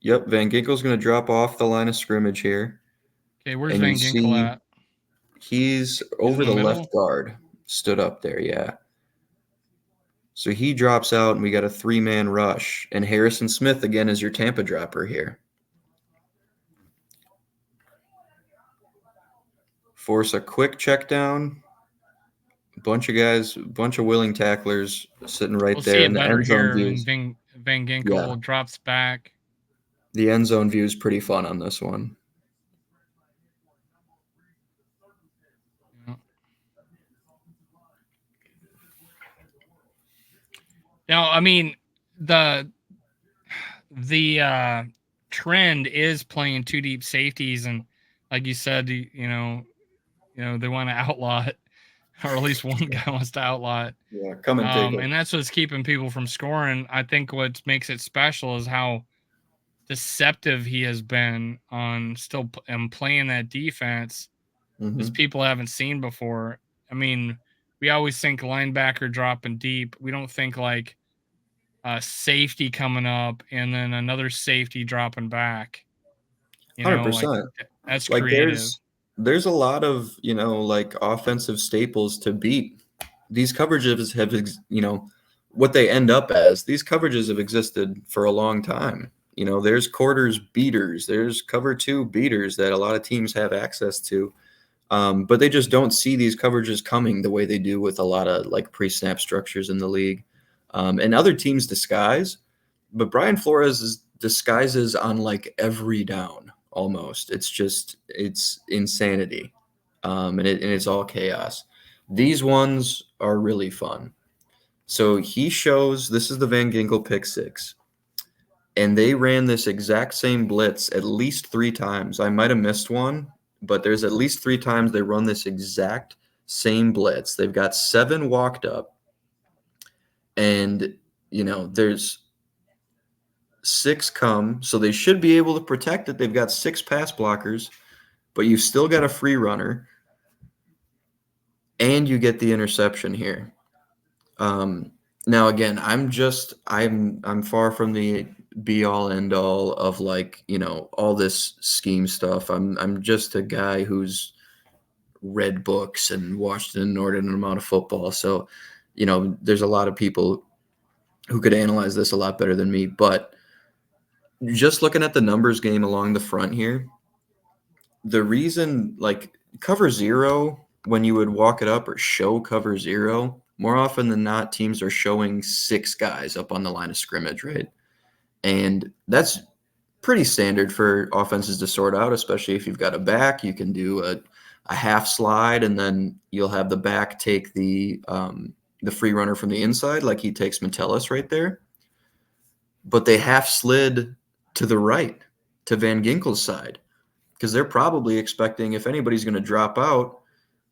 Yep, Van Ginkel's going to drop off the line of scrimmage here. Okay, where's And Van you Ginkel see at? he's over in the the middle? left guard, stood up there, yeah. So he drops out, and we got a 3-man rush. And Harrison Smith, again, is your Tampa dropper here. Force a quick check down. Bunch of guys, bunch of willing tacklers sitting right We'll there see in it the better end zone here. views. Van Ginkel drops back. The end zone view is pretty fun on this one. Now, I mean, the trend is playing 2 deep safeties, and like you said, they want to outlaw it, or at least one guy wants to outlaw it. Yeah, come and take it. And that's what's keeping people from scoring. I think what makes it special is how deceptive he has been on playing that defense, as people haven't seen before. I mean, we always think linebacker dropping deep. We don't think like safety coming up and then another safety dropping back. 100%. That's like creative. There's a lot of, like offensive staples to beat. These coverages have, what they end up as. These coverages have existed for a long time. There's quarters beaters, there's cover 2 beaters that a lot of teams have access to. But they just don't see these coverages coming the way they do with a lot of like pre-snap structures in the league. And other teams disguise, but Brian Flores disguises on like every down almost. It's insanity. And it's all chaos. These ones are really fun. So he shows, this is the Van Ginkel pick 6. And they ran this exact same blitz at least 3 times. I might have missed one, but there's at least 3 times they run this exact same blitz. They've got 7 walked up. And, there's 6 come. So they should be able to protect it. They've got 6 pass blockers, but you've still got a free runner. And you get the interception here. Now, again, I'm far from the be all end all of like, all this scheme stuff. I'm just a guy who's read books and watched an inordinate amount of football. So, there's a lot of people who could analyze this a lot better than me, but just looking at the numbers game along the front here, the reason like cover 0, when you would walk it up or show cover 0, more often than not, teams are showing 6 guys up on the line of scrimmage, right? And that's pretty standard for offenses to sort out, especially if you've got a back. You can do a half slide, and then you'll have the back take the free runner from the inside, like he takes Metellus right there. But they half slid to the right, to Van Ginkel's side, because they're probably expecting if anybody's going to drop out,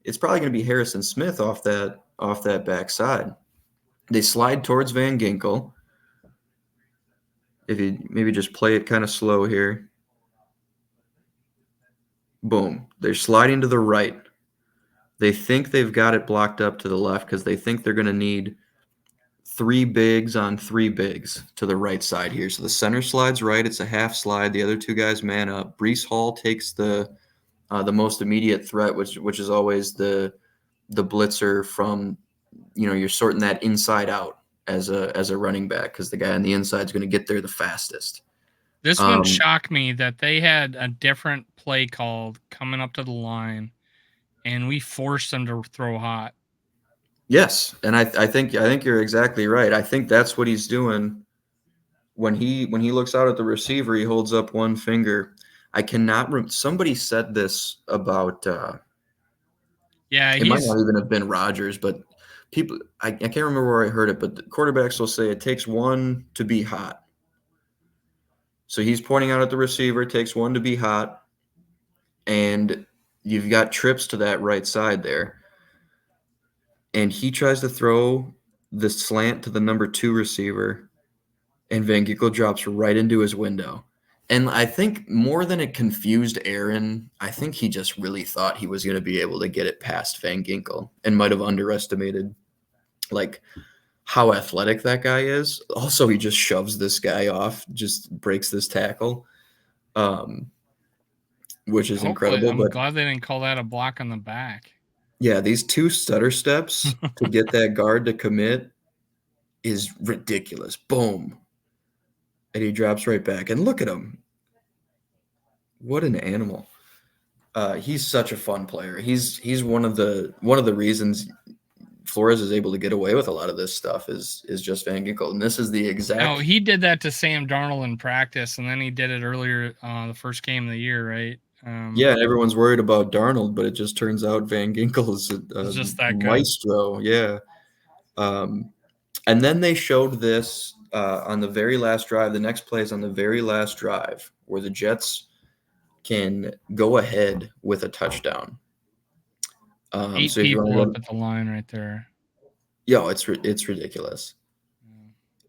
it's probably going to be Harrison Smith off that back side. They slide towards Van Ginkel. If you maybe just play it kind of slow here. Boom. They're sliding to the right. They think they've got it blocked up to the left because they think they're going to need 3 bigs on 3 bigs to the right side here. So the center slides right. It's a half slide. The other 2 guys man up. Brees Hall takes the most immediate threat, which is always the blitzer from, you're sorting that inside out as a running back because the guy on the inside is going to get there the fastest. This one shocked me that they had a different play called coming up to the line, and we forced them to throw hot. Yes, and I think you're exactly right. I think that's what he's doing when he looks out at the receiver. He holds up one finger. I cannot. Somebody said this about. Yeah, it might not even have been Rodgers, but people. I can't remember where I heard it, but the quarterbacks will say it takes one to be hot. So he's pointing out at the receiver. It takes one to be hot, and you've got trips to that right side there. And he tries to throw the slant to the number 2 receiver, and Van Ginkel drops right into his window. And I think more than it confused Aaron, I think he just really thought he was going to be able to get it past Van Ginkel and might have underestimated like how athletic that guy is. Also, he just shoves this guy off, just breaks this tackle, which is incredible. I'm but glad they didn't call that a block on the back. Yeah, these 2 stutter steps to get that guard to commit is ridiculous. Boom. And he drops right back. And look at him. What an animal. He's such a fun player. He's one of the reasons Flores is able to get away with a lot of this stuff is just Van Ginkel. And this is the exact. No, he did that to Sam Darnold in practice, and then he did it earlier the first game of the year, right? Yeah, everyone's worried about Darnold, but it just turns out Van Ginkel is just that good. Maestro. Yeah. And then they showed this on the very last drive. The next play is on the very last drive where the Jets can go ahead with a touchdown. 8 so people up at the line right there. Yeah, it's ridiculous.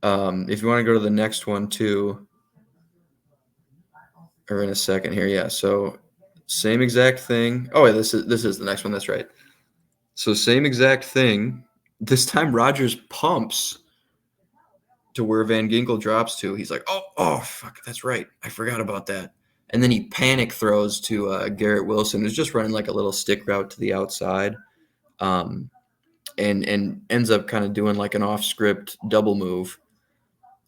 If you want to go to the next one too, or in a second here, yeah. So same exact thing. Oh, yeah, this is the next one. That's right. So same exact thing. This time Rodgers pumps to where Van Ginkel drops to. He's like, oh, fuck, that's right. I forgot about that. And then he panic throws to Garrett Wilson, who's just running like a little stick route to the outside, and ends up kind of doing like an off-script double move.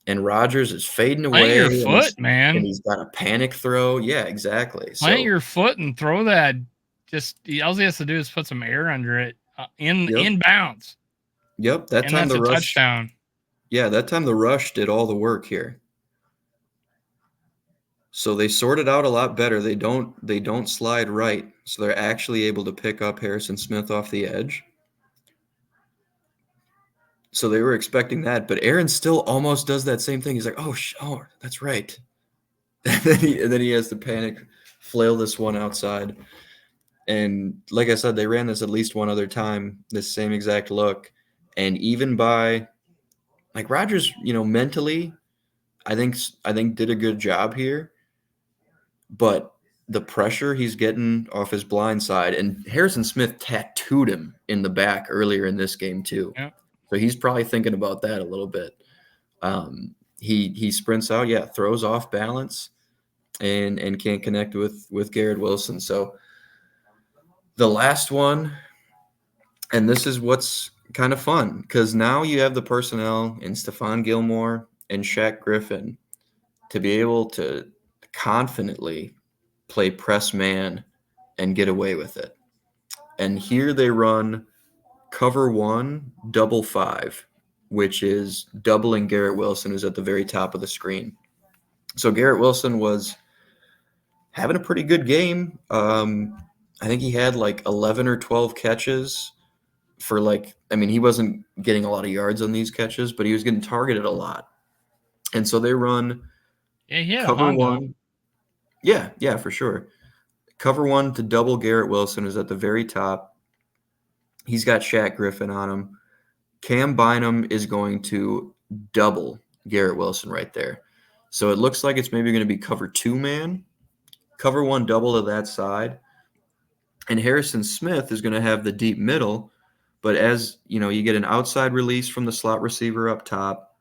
And Rodgers is fading away. Plant your foot, man. And he's got a panic throw. Yeah, exactly. Plant your foot and throw that. Just all he has to do is put some air under it in bounds. Yep, that time the rush. Touchdown. Yeah, that time the rush did all the work here. So they sort it out a lot better. They don't slide right. So they're actually able to pick up Harrison Smith off the edge. So they were expecting that, but Aaron still almost does that same thing. He's like, oh, that's right. And then he has to panic, flail this one outside. And like I said, they ran this at least one other time, this same exact look. And even by like Rodgers, mentally, I think did a good job here. But the pressure he's getting off his blind side, and Harrison Smith tattooed him in the back earlier in this game too. Yep. So he's probably thinking about that a little bit. He sprints out, throws off balance, and can't connect with Garrett Wilson. So the last one, and this is what's kind of fun, because now you have the personnel in Stephon Gilmore and Shaq Griffin to be able to confidently play press man and get away with it. And here they run cover 1, double 5, which is doubling Garrett Wilson, who's at the very top of the screen. So Garrett Wilson was having a pretty good game. I think he had like 11 or 12 catches for he wasn't getting a lot of yards on these catches, but he was getting targeted a lot. And so they run cover 1. Yeah, for sure. Cover 1 to double Garrett Wilson, who's at the very top. He's got Shaq Griffin on him. Cam Bynum is going to double Garrett Wilson right there. So it looks like it's maybe going to be cover 2 man. Cover 1 double to that side. And Harrison Smith is going to have the deep middle, but as you know, you get an outside release from the slot receiver up top,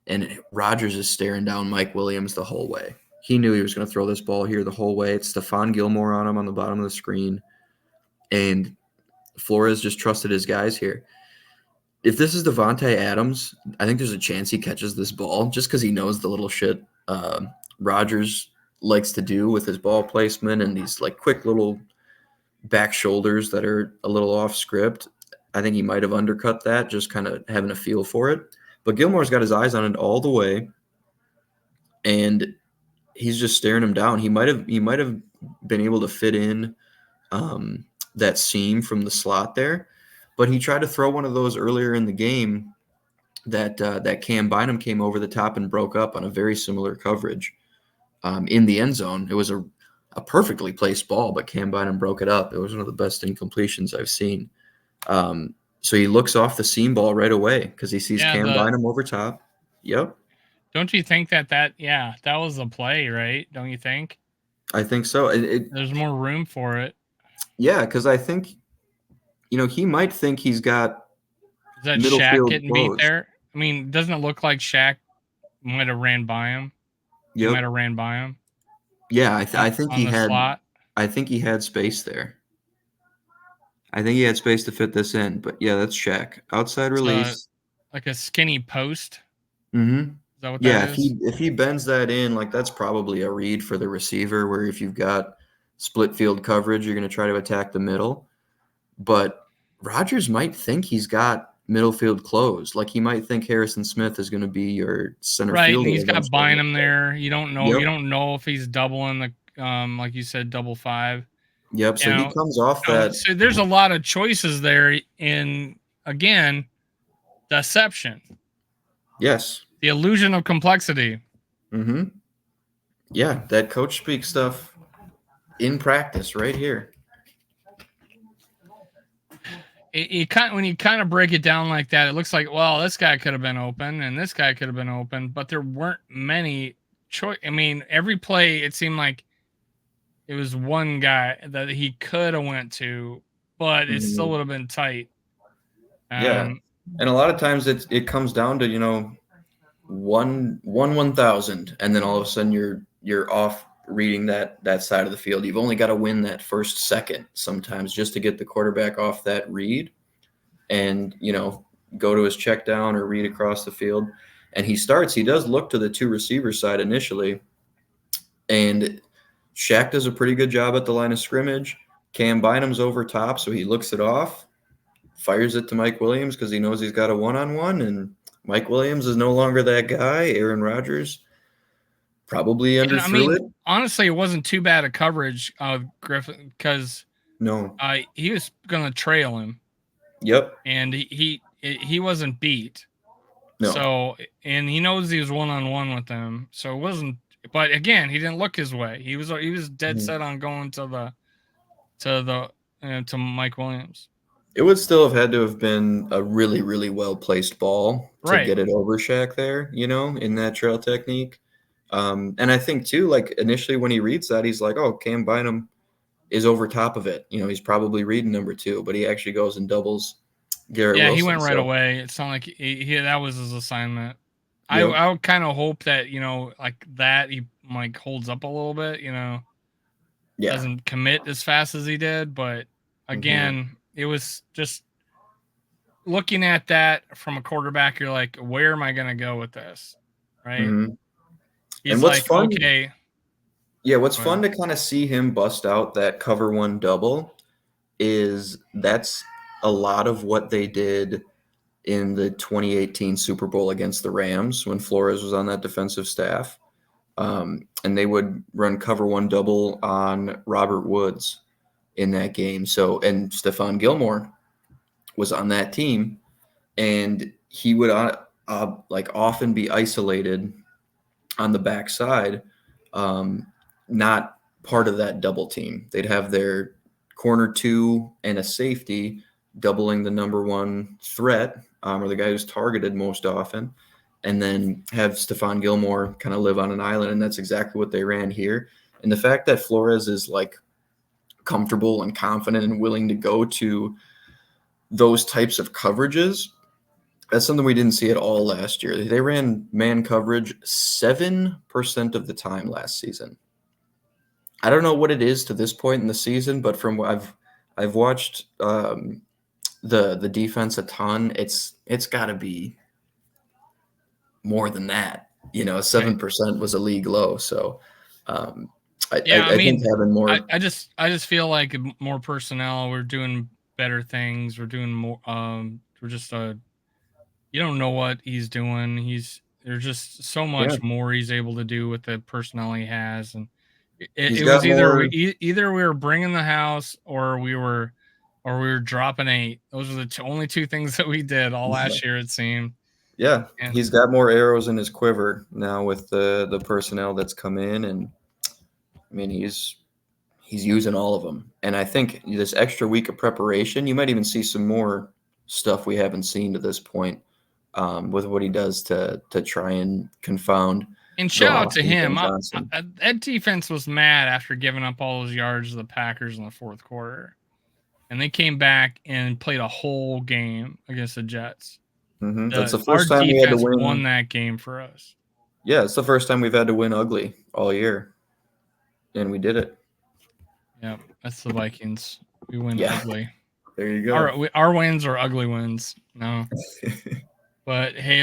and Rodgers is staring down Mike Williams the whole way. He knew he was going to throw this ball here the whole way. It's Stephon Gilmore on him on the bottom of the screen, and Flores just trusted his guys here. If this is Devontae Adams, I think there's a chance he catches this ball just because he knows the little shit Rodgers likes to do with his ball placement and these like quick little back shoulders that are a little off script. I think he might have undercut that, just kind of having a feel for it. But Gilmore's got his eyes on it all the way, and he's just staring him down. He might have been able to fit in that seam from the slot there, but he tried to throw one of those earlier in the game that Cam Bynum came over the top and broke up on a very similar coverage in the end zone. It was a perfectly placed ball, but Cam Bynum broke it up. It was one of the best incompletions I've seen. So he looks off the seam ball right away because he sees Cam Bynum over top. Yep. Don't you think that was a play, right? Don't you think? I think so. There's more room for it. Yeah, because I think, he might think he's got Is that middle Shaq field getting closed. beat there? I mean, doesn't it look like Shaq might have ran by him? Yep. He might have ran by him. Yeah, I think on he the had. slot. I think he had space there. I think he had space to fit this in, but yeah, that's Shaq. Outside release, like a skinny post. Mm-hmm. Is that what Yeah, that is? if he bends that in, like that's probably a read for the receiver. Where if you've got split field coverage, you're going to try to attack the middle. But Rodgers might think he's got middle field closed. Like he might think Harrison Smith is going to be your center Right, fielder. and he's got eventually. Bynum there. You don't know. Yep. You don't know if he's doubling the like you said, double five. Yep. So he comes off that. So there's a lot of choices there in, again, deception. Yes. The illusion of complexity. Mm-hmm. Yeah, that coach speak stuff in practice right here. When you kind of break it down like that, it looks like, well, this guy could have been open and this guy could have been open, but there weren't many choice. I mean, every play, it seemed like it was one guy that he could have went to, but it still would have been tight. Yeah, and a lot of times it comes down to one 1,000, and then all of a sudden you're off reading that side of the field. You've only got to win that first second sometimes just to get the quarterback off that read, and go to his check down or read across the field. And he does look to the two receiver side initially, and Shaq does a pretty good job at the line of scrimmage. Cam Bynum's over top, so he looks it off, fires it to Mike Williams because he knows he's got a one-on-one, and Mike Williams is no longer that guy. Aaron Rodgers probably underthrew it. Honestly, it wasn't too bad a coverage of Griffin because he was going to trail him. Yep. And he wasn't beat. No. So, and he knows he was one-on-one with them. So it wasn't. But again, he didn't look his way. He was dead set on going to Mike Williams. It would still have had to have been a really, really well placed ball to get it over Shaq there, in that trail technique. And I think too, like initially when he reads that, he's like, "Oh, Cam Bynum is over top of it." He's probably reading number 2, but he actually goes and doubles Garrett Wilson. He went right away. It's not like that was his assignment. Yep. I would kind of hope that like that he like holds up a little bit, doesn't commit as fast as he did. But again, it was just looking at that from a quarterback. You're like, where am I going to go with this? Right. Mm-hmm. He's and what's like, fun, okay. Yeah, what's fun to kind of see him bust out that cover one double is that's a lot of what they did in the 2018 Super Bowl against the Rams when Flores was on that defensive staff. And they would run cover one double on Robert Woods in that game. So, and Stephon Gilmore was on that team, and he would often be isolated on the backside, not part of that double team. They'd have their corner 2 and a safety doubling the number 1 threat, or the guy who's targeted most often, and then have Stephon Gilmore kind of live on an island, and that's exactly what they ran here. And the fact that Flores is like comfortable and confident and willing to go to those types of coverages. That's something we didn't see at all last year. They ran man coverage 7% of the time last season. I don't know what it is to this point in the season, but from what I've watched the defense a ton, it's got to be more than that. 7% was a league low. So I think having more. I just feel like more personnel. We're doing better things. We're doing more. We're just you don't know what he's doing. There's just so much more he's able to do with the personnel he has, and it was either we were bringing the house or we were dropping 8. Those are the only 2 things that we did all last year, it seemed. Yeah, and he's got more arrows in his quiver now with the personnel that's come in, and I mean he's using all of them. And I think this extra week of preparation, you might even see some more stuff we haven't seen to this point with what he does to try and confound. And shout out to him. That defense was mad after giving up all those yards to the Packers in the 4th quarter, and they came back and played a whole game against the Jets. Mm-hmm. That's the first time we had to win. Won that game for us. Yeah, it's the first time we've had to win ugly all year, and we did it. Yeah, that's the Vikings. We win ugly. There you go. Our wins are ugly wins. No, but hey,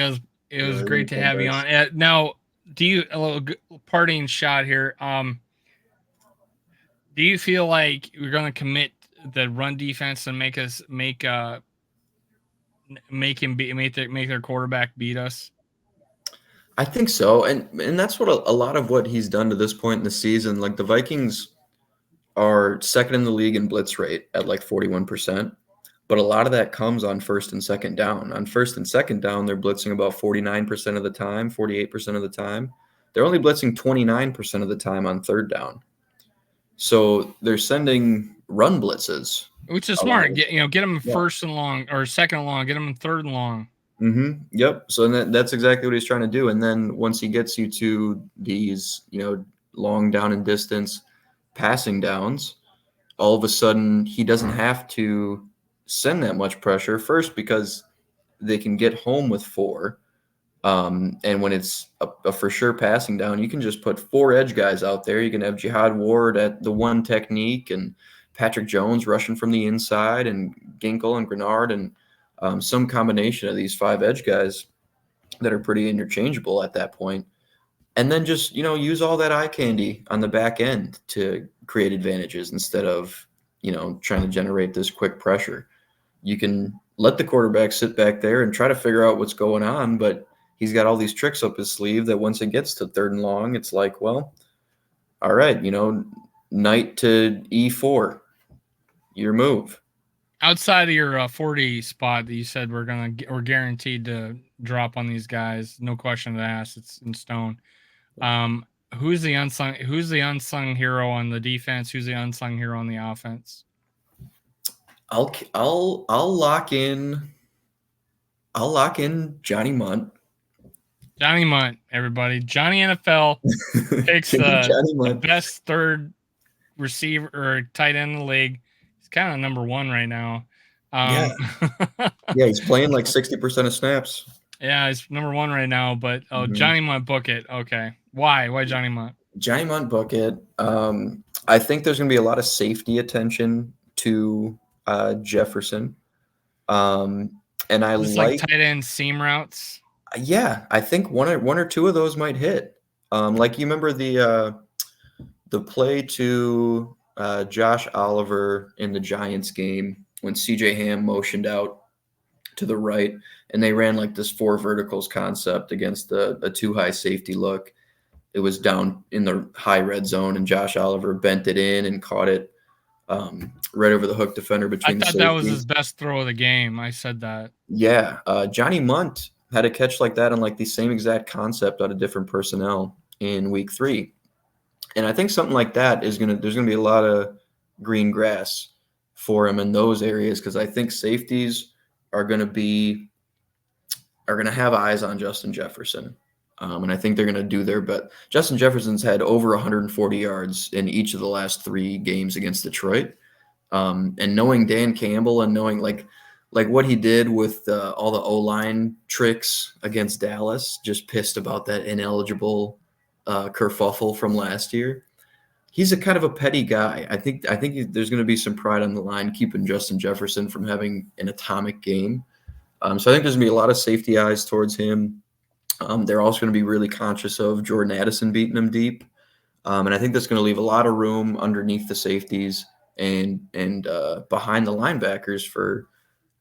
it was great to have you on. Now, a little parting shot here? Do you feel like we're going to commit the run defense and make their quarterback beat us? I think so, and that's what a lot of what he's done to this point in the season. Like the Vikings are second in the league in blitz rate at like 41%, but a lot of that comes on first and second down. On first and second down, they're blitzing about 49% of the time, 48% of the time. They're only blitzing 29% of the time on third down. So they're sending run blitzes, which is smart. Get them first and long or second and long. Get them in third and long. Mm-hmm. Yep. So that's exactly what he's trying to do. And then once he gets you to these, long down and distance passing downs, all of a sudden he doesn't have to send that much pressure first because they can get home with 4. And when it's a for sure passing down, you can just put 4 edge guys out there. You can have Jihad Ward at the one technique and Patrick Jones rushing from the inside and Ginkle and Grenard and some combination of these 5 edge guys that are pretty interchangeable at that point. And then just, use all that eye candy on the back end to create advantages instead of, trying to generate this quick pressure. You can let the quarterback sit back there and try to figure out what's going on, but he's got all these tricks up his sleeve that once it gets to third and long, it's like, well, all right, knight to E4, your move. Outside of your 40 spot that you said we're guaranteed to drop on these guys, no question asked. It's in stone. Who's the unsung hero on the defense? Who's the unsung hero on the offense? I'll lock in Johnny Munt. Johnny Munt, everybody. Johnny NFL picks the best third receiver or tight end in the league. He's kind of number 1 right now. Yeah, he's playing like 60% of snaps. Yeah, he's number 1 right now. But Johnny Munt, book it. Okay, why? Why Johnny Munt? Johnny Munt, book it. I think there's going to be a lot of safety attention to Jefferson. And I like tight end seam routes. Yeah, I think one or 2 of those might hit. Like you remember the play to Josh Oliver in the Giants game when CJ Ham motioned out to the right and they ran like this 4 verticals concept against a 2 high safety look. It was down in the high red zone and Josh Oliver bent it in and caught it right over the hook defender between the safeties. I thought that was his best throw of the game. I said that. Yeah. Johnny Munt had a catch like that on like the same exact concept out of different personnel in week 3. And I think something like that there's going to be a lot of green grass for him in those areas. Cause I think safeties are going to have eyes on Justin Jefferson. And I think they're going to do their best. Justin Jefferson's had over 140 yards in each of the last 3 games against Detroit. And knowing Dan Campbell and knowing like what he did with all the O-line tricks against Dallas, just pissed about that ineligible kerfuffle from last year. He's a kind of a petty guy. I think there's going to be some pride on the line keeping Justin Jefferson from having an atomic game. So I think there's going to be a lot of safety eyes towards him. They're also going to be really conscious of Jordan Addison beating him deep. And I think that's going to leave a lot of room underneath the safeties and behind the linebackers for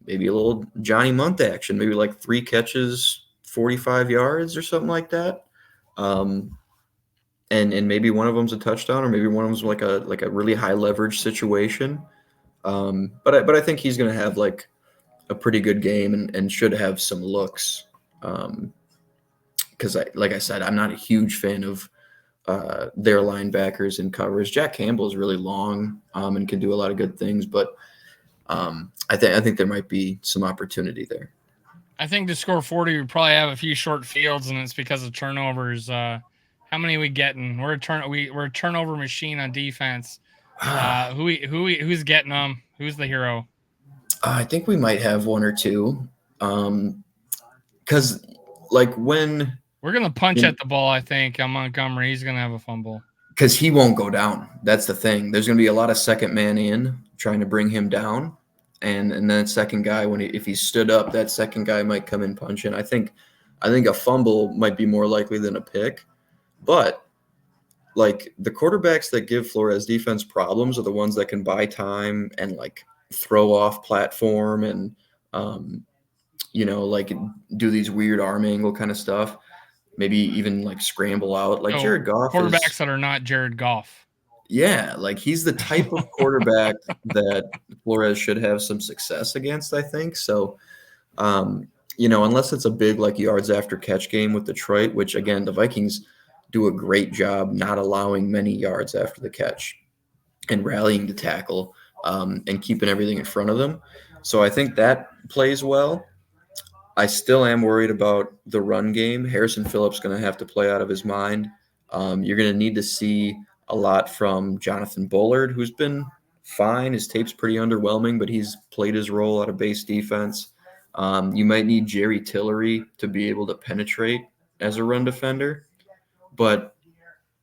maybe a little Johnny Munt action, maybe like 3 catches, 45 yards or something like that. And maybe one of them's a touchdown, or maybe one of them's like a really high leverage situation. But I think he's going to have like a pretty good game and should have some looks. Because like I said, I'm not a huge fan of their linebackers in coverage. Jack Campbell is really long and can do a lot of good things, but I think there might be some opportunity there. I think to score 40, we probably have a few short fields, and it's because of turnovers. How many are we getting? We're a turnover machine on defense. Who's getting them? Who's the hero? I think we might have 1 or 2. Because like when we're gonna punch at the ball, I think on Montgomery, he's gonna have a fumble. Because he won't go down. That's the thing. There's going to be a lot of second man in trying to bring him down, and then that second guy, if he stood up, that second guy might come in punching. I think a fumble might be more likely than a pick, but like the quarterbacks that give Flores defense problems are the ones that can buy time and like throw off platform and like do these weird arm angle kind of stuff. Maybe even like scramble out, like Jared Goff. Quarterbacks that are not Jared Goff. Yeah, like he's the type of quarterback that Flores should have some success against, I think. So, unless it's a big like yards after catch game with Detroit, which again the Vikings do a great job not allowing many yards after the catch and rallying to tackle and keeping everything in front of them. So I think that plays well. I still am worried about the run game. Harrison Phillips going to have to play out of his mind. You're going to need to see a lot from Jonathan Bullard, who's been fine. His tape's pretty underwhelming, but he's played his role out of base defense. You might need Jerry Tillery to be able to penetrate as a run defender. But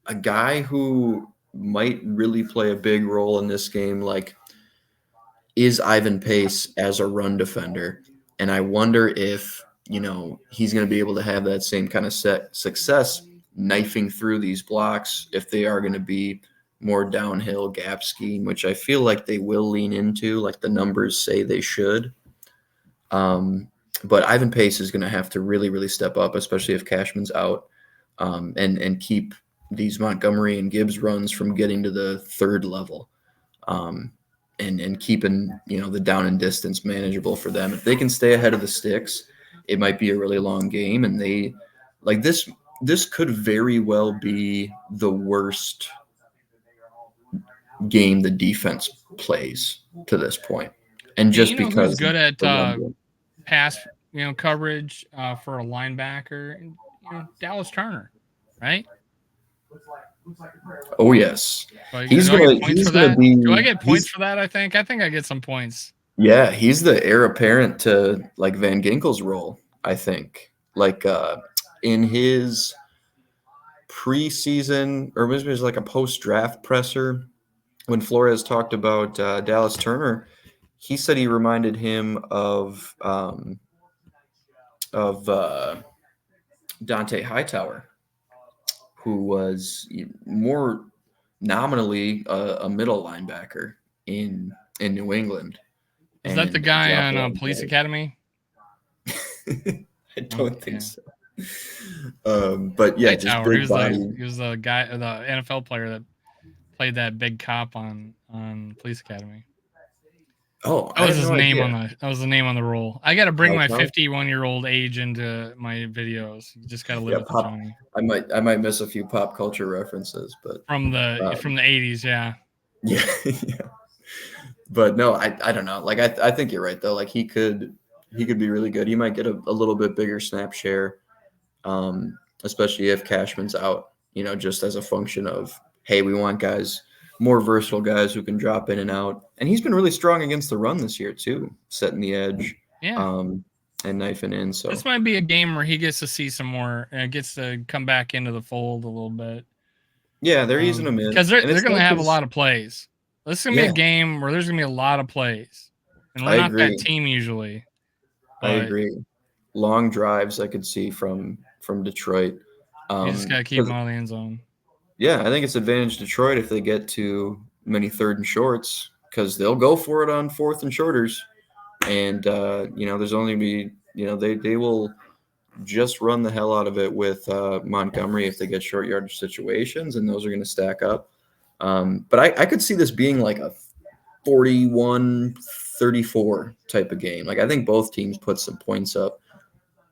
a guy who might really play a big role in this game, like, is Ivan Pace as a run defender. And I wonder if, he's going to be able to have that same kind of success knifing through these blocks if they are going to be more downhill gap scheme, which I feel like they will lean into, like the numbers say they should. But Ivan Pace is going to have to really, really step up, especially if Cashman's out, and keep these Montgomery and Gibbs runs from getting to the third level. And keeping, the down and distance manageable for them. If they can stay ahead of the sticks, it might be a really long game. And they like this could very well be the worst game the defense plays to this point. And just because who's good at pass, coverage for a linebacker, Dallas Turner, right? Oh yes, he's going to be. Do I get points for that? I think I get some points. Yeah, he's the heir apparent to like Van Ginkel's role. I think like in his preseason or maybe it was like a post-draft presser when Flores talked about Dallas Turner, he said he reminded him of Dante Hightower, who was more nominally a middle linebacker in New England. Is that the guy on Police Academy? I don't think so. But yeah, just big body. He was the guy, the NFL player that played that big cop on Police Academy. Oh, that was his name on the roll. I got to bring my 51-year-old age into my videos. You just got to live with Johnny. I might miss a few pop culture references, but from the 80s, yeah. Yeah, yeah. But no, I don't know. Like I think you're right though. Like he could be really good. He might get a little bit bigger snap share. especially if Cashman's out, just as a function of, hey, we want guys, more versatile guys who can drop in and out. And he's been really strong against the run this year too, setting the edge, Yeah. and knifing in. So This might be a game where he gets to see some more and gets to come back into the fold a little bit. yeah, they're easing him in because they're and it's going to like have a lot of plays. This is going to be a game where there's going to be a lot of plays, and we're I not agree. that team usually. I agree. Long drives I could see from Detroit. You just got to keep them out of the end zone. Yeah, I think it's advantage Detroit if they get to many 3rd and shorts because they'll go for it on 4th and shorters. And, there's only be, they will just run the hell out of it with Montgomery if they get short yardage situations, and those are going to stack up. But I could see this being like a 41-34 type of game. Like I think both teams put some points up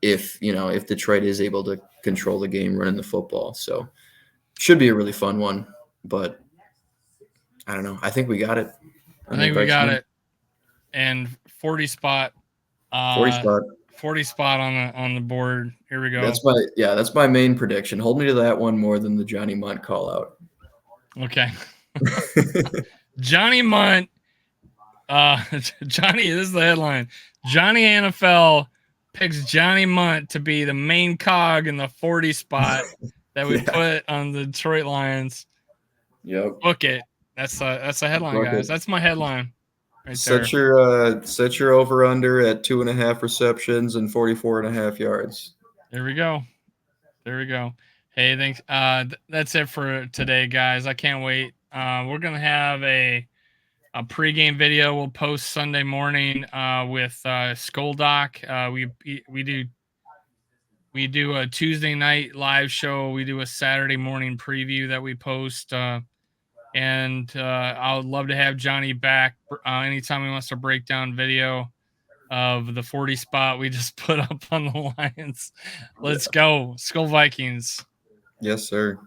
if Detroit is able to control the game running the football. So should be a really fun one, but I don't know. I think we got it. I think we got it. And 40 spot 40 spot on the board. Here we go. That's my main prediction. Hold me to that one more than the Johnny Munt call out. Okay. Johnny Munt. Johnny, this is the headline. Johnny NFL picks Johnny Munt to be the main cog in the 40 spot that we put on the Detroit Lions. Yep. Book it. That's a headline, guys. That's my headline. Right set your over under at 2.5 receptions and 44.5 yards. There we go. Hey, thanks. That's it for today, guys. I can't wait. We're gonna have a pregame video we'll post Sunday morning with Skoldoc. We do a Tuesday night live show. We do a Saturday morning preview that we post. And I would love to have Johnny back anytime he wants to break down video of the 40 spot we just put up on the Lions. Let's go. Skull Vikings. Yes, sir.